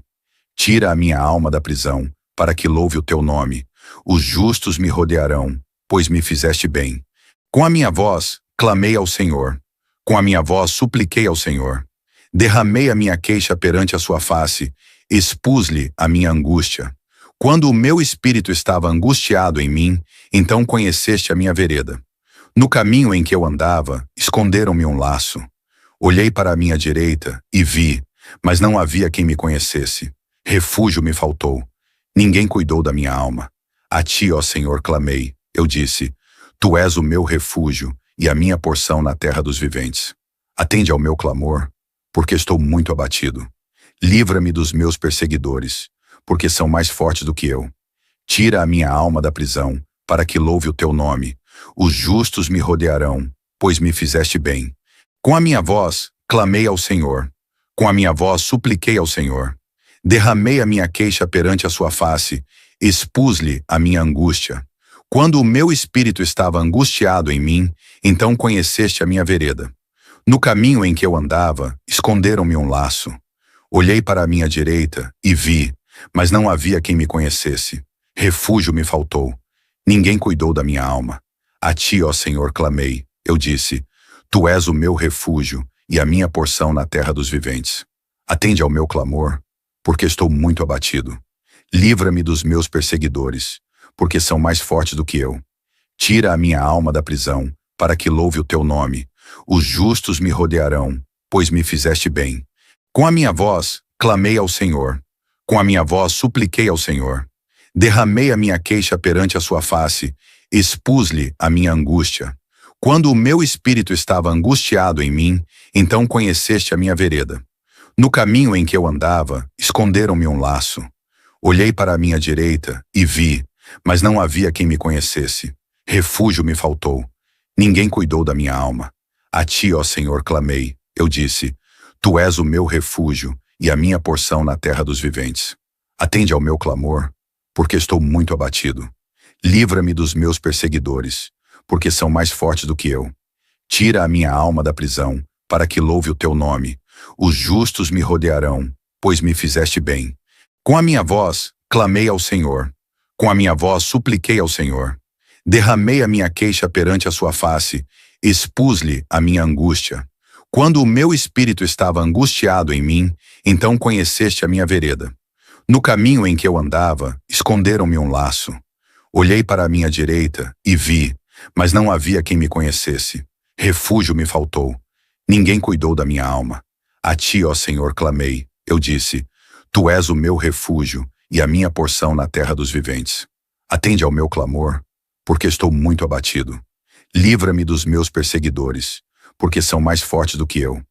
Tira a minha alma da prisão, para que louve o teu nome. Os justos me rodearão, pois me fizeste bem. Com a minha voz, clamei ao Senhor. Com a minha voz, supliquei ao Senhor. Derramei a minha queixa perante a sua face, expus-lhe a minha angústia. Quando o meu espírito estava angustiado em mim, então conheceste a minha vereda. No caminho em que eu andava, esconderam-me um laço. Olhei para a minha direita e vi, mas não havia quem me conhecesse. Refúgio me faltou. Ninguém cuidou da minha alma. A ti, ó Senhor, clamei. Eu disse, tu és o meu refúgio e a minha porção na terra dos viventes. Atende ao meu clamor, porque estou muito abatido. Livra-me dos meus perseguidores, porque são mais fortes do que eu. Tira a minha alma da prisão, para que louve o teu nome. Os justos me rodearão, pois me fizeste bem. Com a minha voz, clamei ao Senhor. Com a minha voz, supliquei ao Senhor. Derramei a minha queixa perante a sua face, expus-lhe a minha angústia. Quando o meu espírito estava angustiado em mim, então conheceste a minha vereda. No caminho em que eu andava, esconderam-me um laço. Olhei para a minha direita e vi, mas não havia quem me conhecesse. Refúgio me faltou. Ninguém cuidou da minha alma. A ti, ó Senhor, clamei. Eu disse, tu és o meu refúgio e a minha porção na terra dos viventes. Atende ao meu clamor, porque estou muito abatido. Livra-me dos meus perseguidores, porque são mais fortes do que eu. Tira a minha alma da prisão, para que louve o teu nome. Os justos me rodearão, pois me fizeste bem. Com a minha voz, clamei ao Senhor. Com a minha voz, supliquei ao Senhor. Derramei a minha queixa perante a sua face, expus-lhe a minha angústia. Quando o meu espírito estava angustiado em mim, então conheceste a minha vereda. No caminho em que eu andava, esconderam-me um laço. Olhei para a minha direita e vi, mas não havia quem me conhecesse. Refúgio me faltou. Ninguém cuidou da minha alma. A ti, ó Senhor, clamei. Eu disse: Tu és o meu refúgio e a minha porção na terra dos viventes. Atende ao meu clamor, porque estou muito abatido. Livra-me dos meus perseguidores, porque são mais fortes do que eu. Tira a minha alma da prisão, para que louve o teu nome. Os justos me rodearão, pois me fizeste bem. Com a minha voz, clamei ao Senhor. Com a minha voz, supliquei ao Senhor. Derramei a minha queixa perante a sua face, expus-lhe a minha angústia. Quando o meu espírito estava angustiado em mim, então conheceste a minha vereda. No caminho em que eu andava, esconderam-me um laço. Olhei para a minha direita e vi, mas não havia quem me conhecesse. Refúgio me faltou. Ninguém cuidou da minha alma. A ti, ó Senhor, clamei. Eu disse: Tu és o meu refúgio e a minha porção na terra dos viventes. Atende ao meu clamor, porque estou muito abatido. Livra-me dos meus perseguidores, porque são mais fortes do que eu.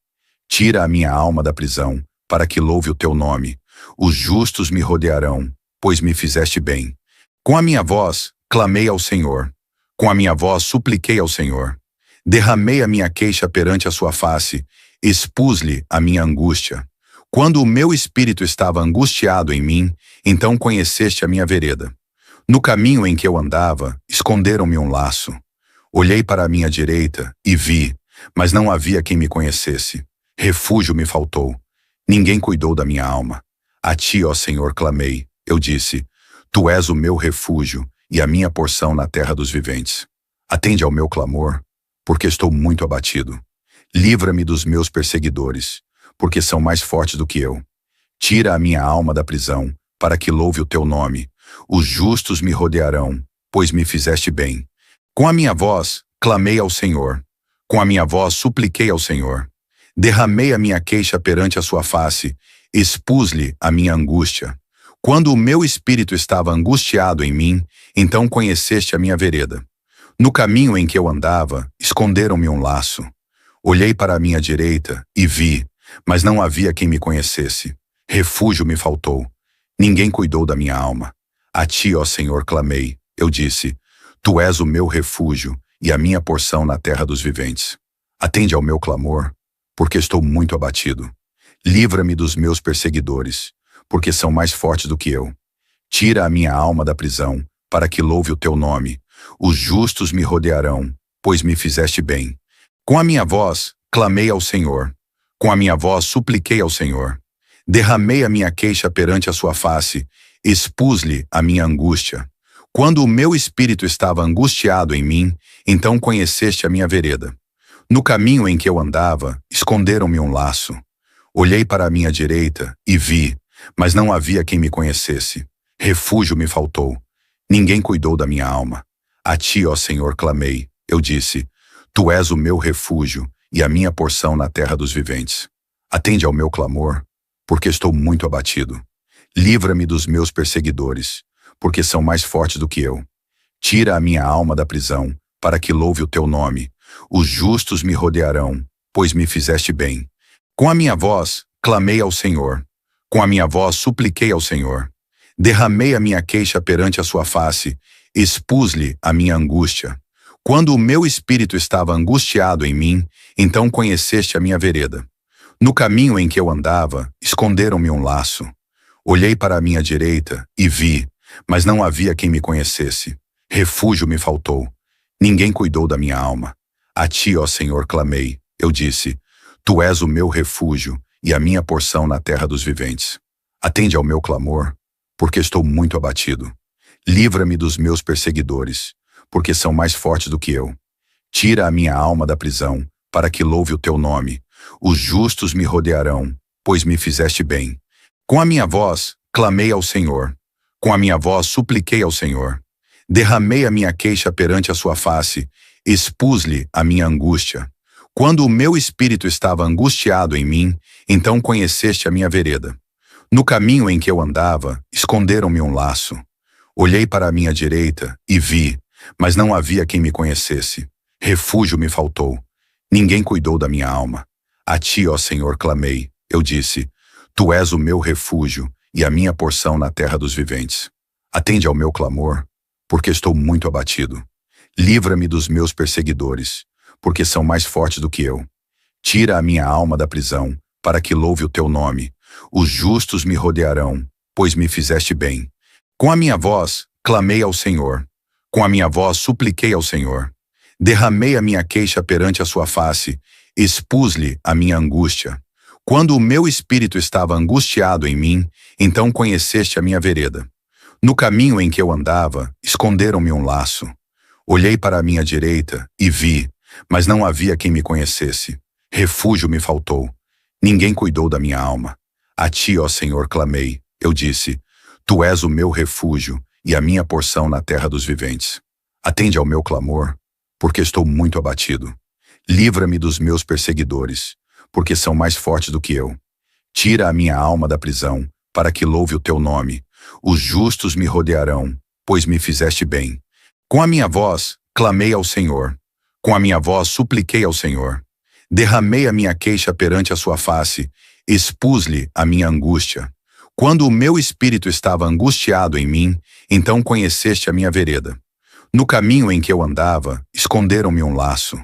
Tira a minha alma da prisão, para que louve o teu nome. Os justos me rodearão, pois me fizeste bem. Com a minha voz, clamei ao Senhor. Com a minha voz, supliquei ao Senhor. Derramei a minha queixa perante a sua face, expus-lhe a minha angústia. Quando o meu espírito estava angustiado em mim, então conheceste a minha vereda. No caminho em que eu andava, esconderam-me um laço. Olhei para a minha direita e vi, mas não havia quem me conhecesse. Refúgio me faltou. Ninguém cuidou da minha alma. A ti, ó Senhor, clamei. Eu disse: Tu és o meu refúgio e a minha porção na terra dos viventes. Atende ao meu clamor, porque estou muito abatido. Livra-me dos meus perseguidores, porque são mais fortes do que eu. Tira a minha alma da prisão, para que louve o teu nome. Os justos me rodearão, pois me fizeste bem. Com a minha voz, clamei ao Senhor. Com a minha voz, supliquei ao Senhor. Derramei a minha queixa perante a sua face, expus-lhe a minha angústia. Quando o meu espírito estava angustiado em mim, então conheceste a minha vereda. No caminho em que eu andava, esconderam-me um laço. Olhei para a minha direita e vi, mas não havia quem me conhecesse. Refúgio me faltou. Ninguém cuidou da minha alma. A ti, ó Senhor, clamei. Eu disse: Tu és o meu refúgio e a minha porção na terra dos viventes. Atende ao meu clamor, porque estou muito abatido. Livra-me dos meus perseguidores, porque são mais fortes do que eu. Tira a minha alma da prisão, para que louve o teu nome. Os justos me rodearão, pois me fizeste bem. Com a minha voz, clamei ao Senhor. Com a minha voz, supliquei ao Senhor. Derramei a minha queixa perante a sua face, expus-lhe a minha angústia. Quando o meu espírito estava angustiado em mim, então conheceste a minha vereda. No caminho em que eu andava, esconderam-me um laço. Olhei para a minha direita e vi, mas não havia quem me conhecesse. Refúgio me faltou. Ninguém cuidou da minha alma. A ti, ó Senhor, clamei. Eu disse: Tu és o meu refúgio e a minha porção na terra dos viventes. Atende ao meu clamor, porque estou muito abatido. Livra-me dos meus perseguidores, porque são mais fortes do que eu. Tira a minha alma da prisão, para que louve o teu nome. Os justos me rodearão, pois me fizeste bem. Com a minha voz, clamei ao Senhor. Com a minha voz, supliquei ao Senhor. Derramei a minha queixa perante a sua face, expus-lhe a minha angústia. Quando o meu espírito estava angustiado em mim, então conheceste a minha vereda. No caminho em que eu andava, esconderam-me um laço. Olhei para a minha direita e vi, mas não havia quem me conhecesse. Refúgio me faltou. Ninguém cuidou da minha alma. A ti, ó Senhor, clamei. Eu disse: Tu és o meu refúgio e a minha porção na terra dos viventes. Atende ao meu clamor, porque estou muito abatido. Livra-me dos meus perseguidores, porque são mais fortes do que eu. Tira a minha alma da prisão, para que louve o teu nome. Os justos me rodearão, pois me fizeste bem. Com a minha voz, clamei ao Senhor. Com a minha voz, supliquei ao Senhor. Derramei a minha queixa perante a sua face, expus-lhe a minha angústia. Quando o meu espírito estava angustiado em mim, então conheceste a minha vereda. No caminho em que eu andava, esconderam-me um laço. Olhei para a minha direita e vi, mas não havia quem me conhecesse. Refúgio me faltou. Ninguém cuidou da minha alma. A ti, ó Senhor, clamei. Eu disse: Tu és o meu refúgio e a minha porção na terra dos viventes. Atende ao meu clamor, porque estou muito abatido. Livra-me dos meus perseguidores, porque são mais fortes do que eu. Tira a minha alma da prisão, para que louve o teu nome. Os justos me rodearão, pois me fizeste bem. Com a minha voz, clamei ao Senhor. Com a minha voz, supliquei ao Senhor. Derramei a minha queixa perante a sua face, expus-lhe a minha angústia. Quando o meu espírito estava angustiado em mim, então conheceste a minha vereda. No caminho em que eu andava, esconderam-me um laço. Olhei para a minha direita e vi, mas não havia quem me conhecesse. Refúgio me faltou. Ninguém cuidou da minha alma. A ti, ó Senhor, clamei. Eu disse, tu és o meu refúgio e a minha porção na terra dos viventes. Atende ao meu clamor, porque estou muito abatido. Livra-me dos meus perseguidores, porque são mais fortes do que eu. Tira a minha alma da prisão, para que louve o teu nome. Os justos me rodearão, pois me fizeste bem. Com a minha voz, clamei ao Senhor. Com a minha voz, supliquei ao Senhor. Derramei a minha queixa perante a sua face, expus-lhe a minha angústia. Quando o meu espírito estava angustiado em mim, então conheceste a minha vereda. No caminho em que eu andava, esconderam-me um laço.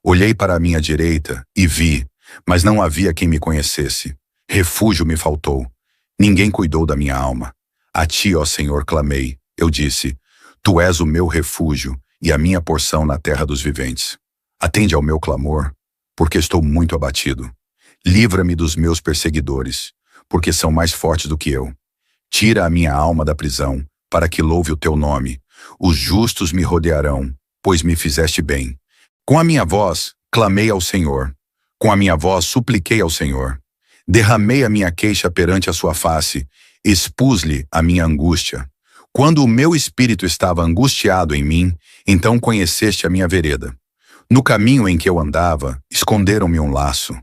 Olhei para a minha direita e vi, mas não havia quem me conhecesse. Refúgio me faltou. Ninguém cuidou da minha alma. A ti, ó Senhor, clamei. Eu disse, tu és o meu refúgio e a minha porção na terra dos viventes. Atende ao meu clamor, porque estou muito abatido. Livra-me dos meus perseguidores, porque são mais fortes do que eu. Tira a minha alma da prisão, para que louve o teu nome. Os justos me rodearão, pois me fizeste bem. Com a minha voz, clamei ao Senhor. Com a minha voz, supliquei ao Senhor. Derramei a minha queixa perante a sua face, expus-lhe a minha angústia. Quando o meu espírito estava angustiado em mim, então conheceste a minha vereda. No caminho em que eu andava, esconderam-me um laço.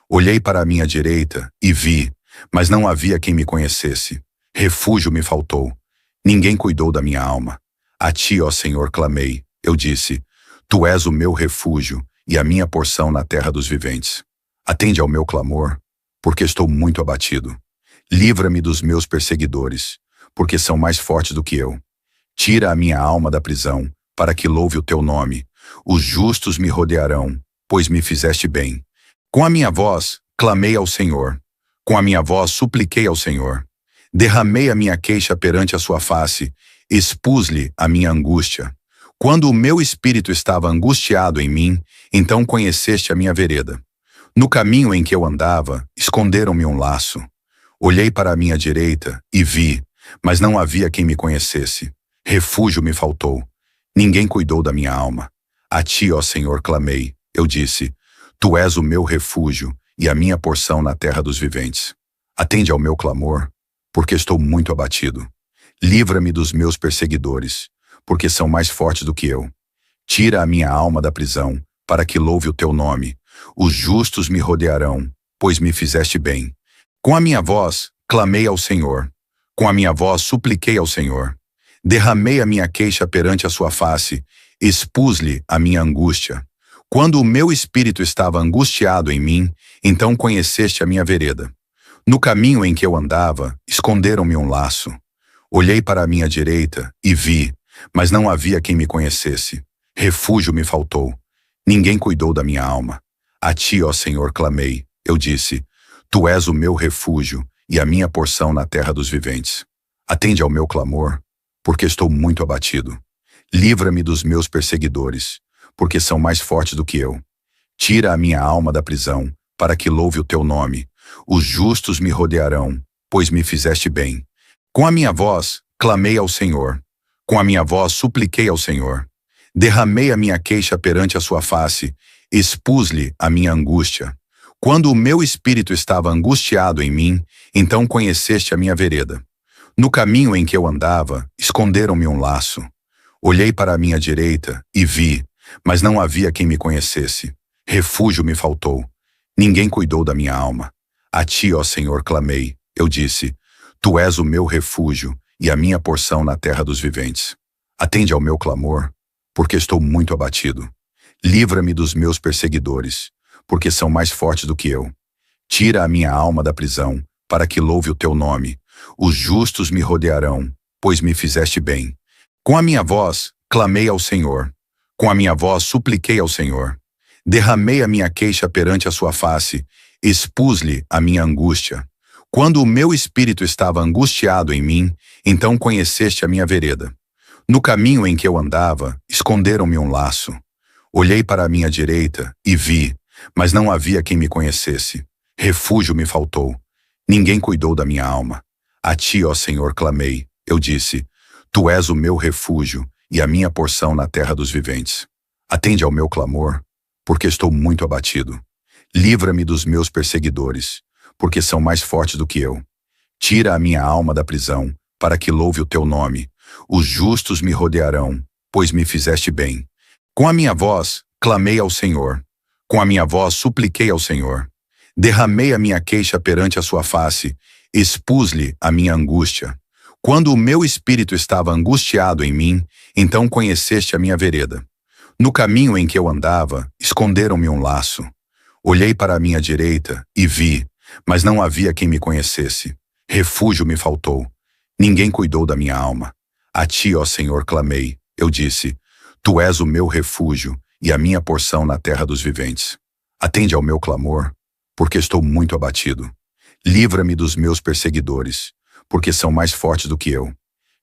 Olhei para a minha direita e vi, mas não havia quem me conhecesse. Refúgio me faltou. Ninguém cuidou da minha alma. A ti, ó Senhor, clamei. Eu disse, tu és o meu refúgio e a minha porção na terra dos viventes. Atende ao meu clamor, porque estou muito abatido. Livra-me dos meus perseguidores, porque são mais fortes do que eu. Tira a minha alma da prisão, para que louve o teu nome. Os justos me rodearão, pois me fizeste bem. Com a minha voz, clamei ao Senhor. Com a minha voz, supliquei ao Senhor. Derramei a minha queixa perante a sua face, expus-lhe a minha angústia. Quando o meu espírito estava angustiado em mim, então conheceste a minha vereda. No caminho em que eu andava, esconderam-me um laço. Olhei para a minha direita e vi, mas não havia quem me conhecesse. Refúgio me faltou. Ninguém cuidou da minha alma. A ti, ó Senhor, clamei. Eu disse, tu és o meu refúgio e a minha porção na terra dos viventes. Atende ao meu clamor, porque estou muito abatido. Livra-me dos meus perseguidores, porque são mais fortes do que eu. Tira a minha alma da prisão, para que louve o teu nome. Os justos me rodearão, pois me fizeste bem. Com a minha voz, clamei ao Senhor. Com a minha voz, supliquei ao Senhor. Derramei a minha queixa perante a sua face, expus-lhe a minha angústia. Quando o meu espírito estava angustiado em mim, então conheceste a minha vereda. No caminho em que eu andava, esconderam-me um laço. Olhei para a minha direita e vi, mas não havia quem me conhecesse. Refúgio me faltou. Ninguém cuidou da minha alma. A ti, ó Senhor, clamei. Eu disse, tu és o meu refúgio e a minha porção na terra dos viventes. Atende ao meu clamor, porque estou muito abatido. Livra-me dos meus perseguidores, porque são mais fortes do que eu. Tira a minha alma da prisão, para que louve o teu nome. Os justos me rodearão, pois me fizeste bem. Com a minha voz, clamei ao Senhor. Com a minha voz, supliquei ao Senhor. Derramei a minha queixa perante a sua face, expus-lhe a minha angústia. Quando o meu espírito estava angustiado em mim, então conheceste a minha vereda. No caminho em que eu andava, esconderam-me um laço. Olhei para a minha direita e vi, mas não havia quem me conhecesse. Refúgio me faltou. Ninguém cuidou da minha alma. A ti, ó Senhor, clamei. Eu disse, tu és o meu refúgio e a minha porção na terra dos viventes. Atende ao meu clamor, porque estou muito abatido. Livra-me dos meus perseguidores, porque são mais fortes do que eu. Tira a minha alma da prisão, para que louve o teu nome. Os justos me rodearão, pois me fizeste bem. Com a minha voz, clamei ao Senhor. Com a minha voz supliquei ao Senhor. Derramei a minha queixa perante a sua face, expus-lhe a minha angústia. Quando o meu espírito estava angustiado em mim, então conheceste a minha vereda. No caminho em que eu andava, esconderam-me um laço. Olhei para a minha direita e vi, mas não havia quem me conhecesse. Refúgio me faltou. Ninguém cuidou da minha alma. A ti, ó Senhor, clamei. Eu disse, tu és o meu refúgio e a minha porção na terra dos viventes. Atende ao meu clamor, porque estou muito abatido. Livra-me dos meus perseguidores, porque são mais fortes do que eu. Tira a minha alma da prisão, para que louve o teu nome. Os justos me rodearão, pois me fizeste bem. Com a minha voz, clamei ao Senhor. Com a minha voz, supliquei ao Senhor. Derramei a minha queixa perante a sua face, expus-lhe a minha angústia. Quando o meu espírito estava angustiado em mim, então conheceste a minha vereda. No caminho em que eu andava, esconderam-me um laço. Olhei para a minha direita e vi, mas não havia quem me conhecesse. Refúgio me faltou. Ninguém cuidou da minha alma. A ti, ó Senhor, clamei. Eu disse, tu és o meu refúgio e a minha porção na terra dos viventes. Atende ao meu clamor, porque estou muito abatido. Livra-me dos meus perseguidores, porque são mais fortes do que eu.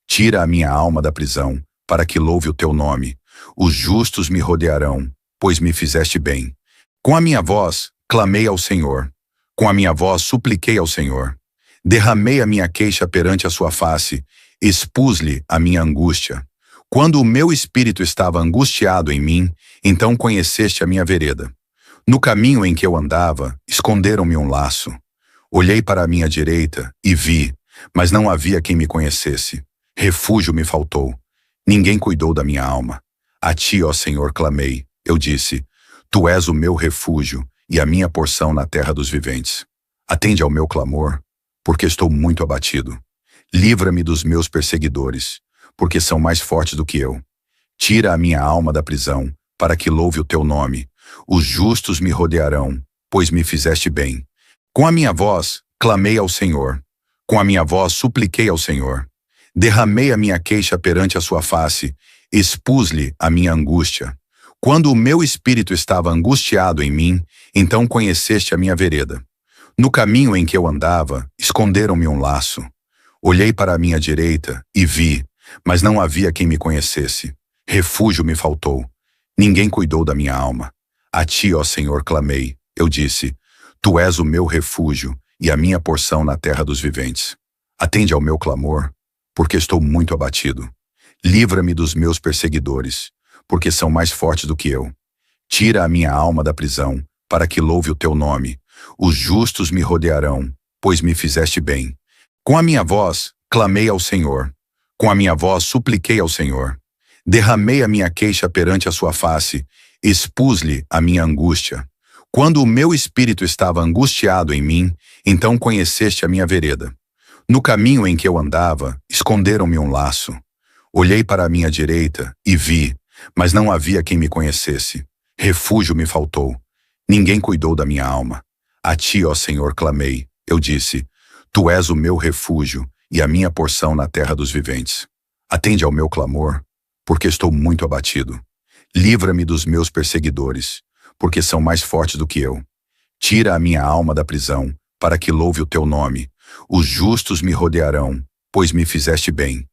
Tira a minha alma da prisão, para que louve o teu nome. Os justos me rodearão, pois me fizeste bem. Com a minha voz, clamei ao Senhor. Com a minha voz, supliquei ao Senhor. Derramei a minha queixa perante a sua face, expus-lhe a minha angústia. Quando o meu espírito estava angustiado em mim, então conheceste a minha vereda. No caminho em que eu andava, esconderam-me um laço. Olhei para a minha direita e vi, mas não havia quem me conhecesse. Refúgio me faltou. Ninguém cuidou da minha alma. A ti, ó Senhor, clamei. Eu disse, tu és o meu refúgio e a minha porção na terra dos viventes. Atende ao meu clamor, porque estou muito abatido. Livra-me dos meus perseguidores, porque são mais fortes do que eu. Tira a minha alma da prisão, para que louve o teu nome. Os justos me rodearão, pois me fizeste bem. Com a minha voz, clamei ao Senhor. Com a minha voz, supliquei ao Senhor. Derramei a minha queixa perante a sua face, expus-lhe a minha angústia. Quando o meu espírito estava angustiado em mim, então conheceste a minha vereda. No caminho em que eu andava, esconderam-me um laço. Olhei para a minha direita e vi, mas não havia quem me conhecesse. Refúgio me faltou. Ninguém cuidou da minha alma. A ti, ó Senhor, clamei. Eu disse, tu és o meu refúgio e a minha porção na terra dos viventes. Atende ao meu clamor, porque estou muito abatido. Livra-me dos meus perseguidores, porque são mais fortes do que eu. Tira a minha alma da prisão, para que louve o teu nome. Os justos me rodearão, pois me fizeste bem. Com a minha voz, clamei ao Senhor. Com a minha voz, supliquei ao Senhor. Derramei a minha queixa perante a sua face, expus-lhe a minha angústia. Quando o meu espírito estava angustiado em mim, então conheceste a minha vereda. No caminho em que eu andava, esconderam-me um laço. Olhei para a minha direita e vi, mas não havia quem me conhecesse. Refúgio me faltou. Ninguém cuidou da minha alma. A ti, ó Senhor, clamei. Eu disse, tu és o meu refúgio e a minha porção na terra dos viventes. Atende ao meu clamor, porque estou muito abatido. Livra-me dos meus perseguidores, porque são mais fortes do que eu. Tira a minha alma da prisão, para que louve o teu nome. Os justos me rodearão, pois me fizeste bem.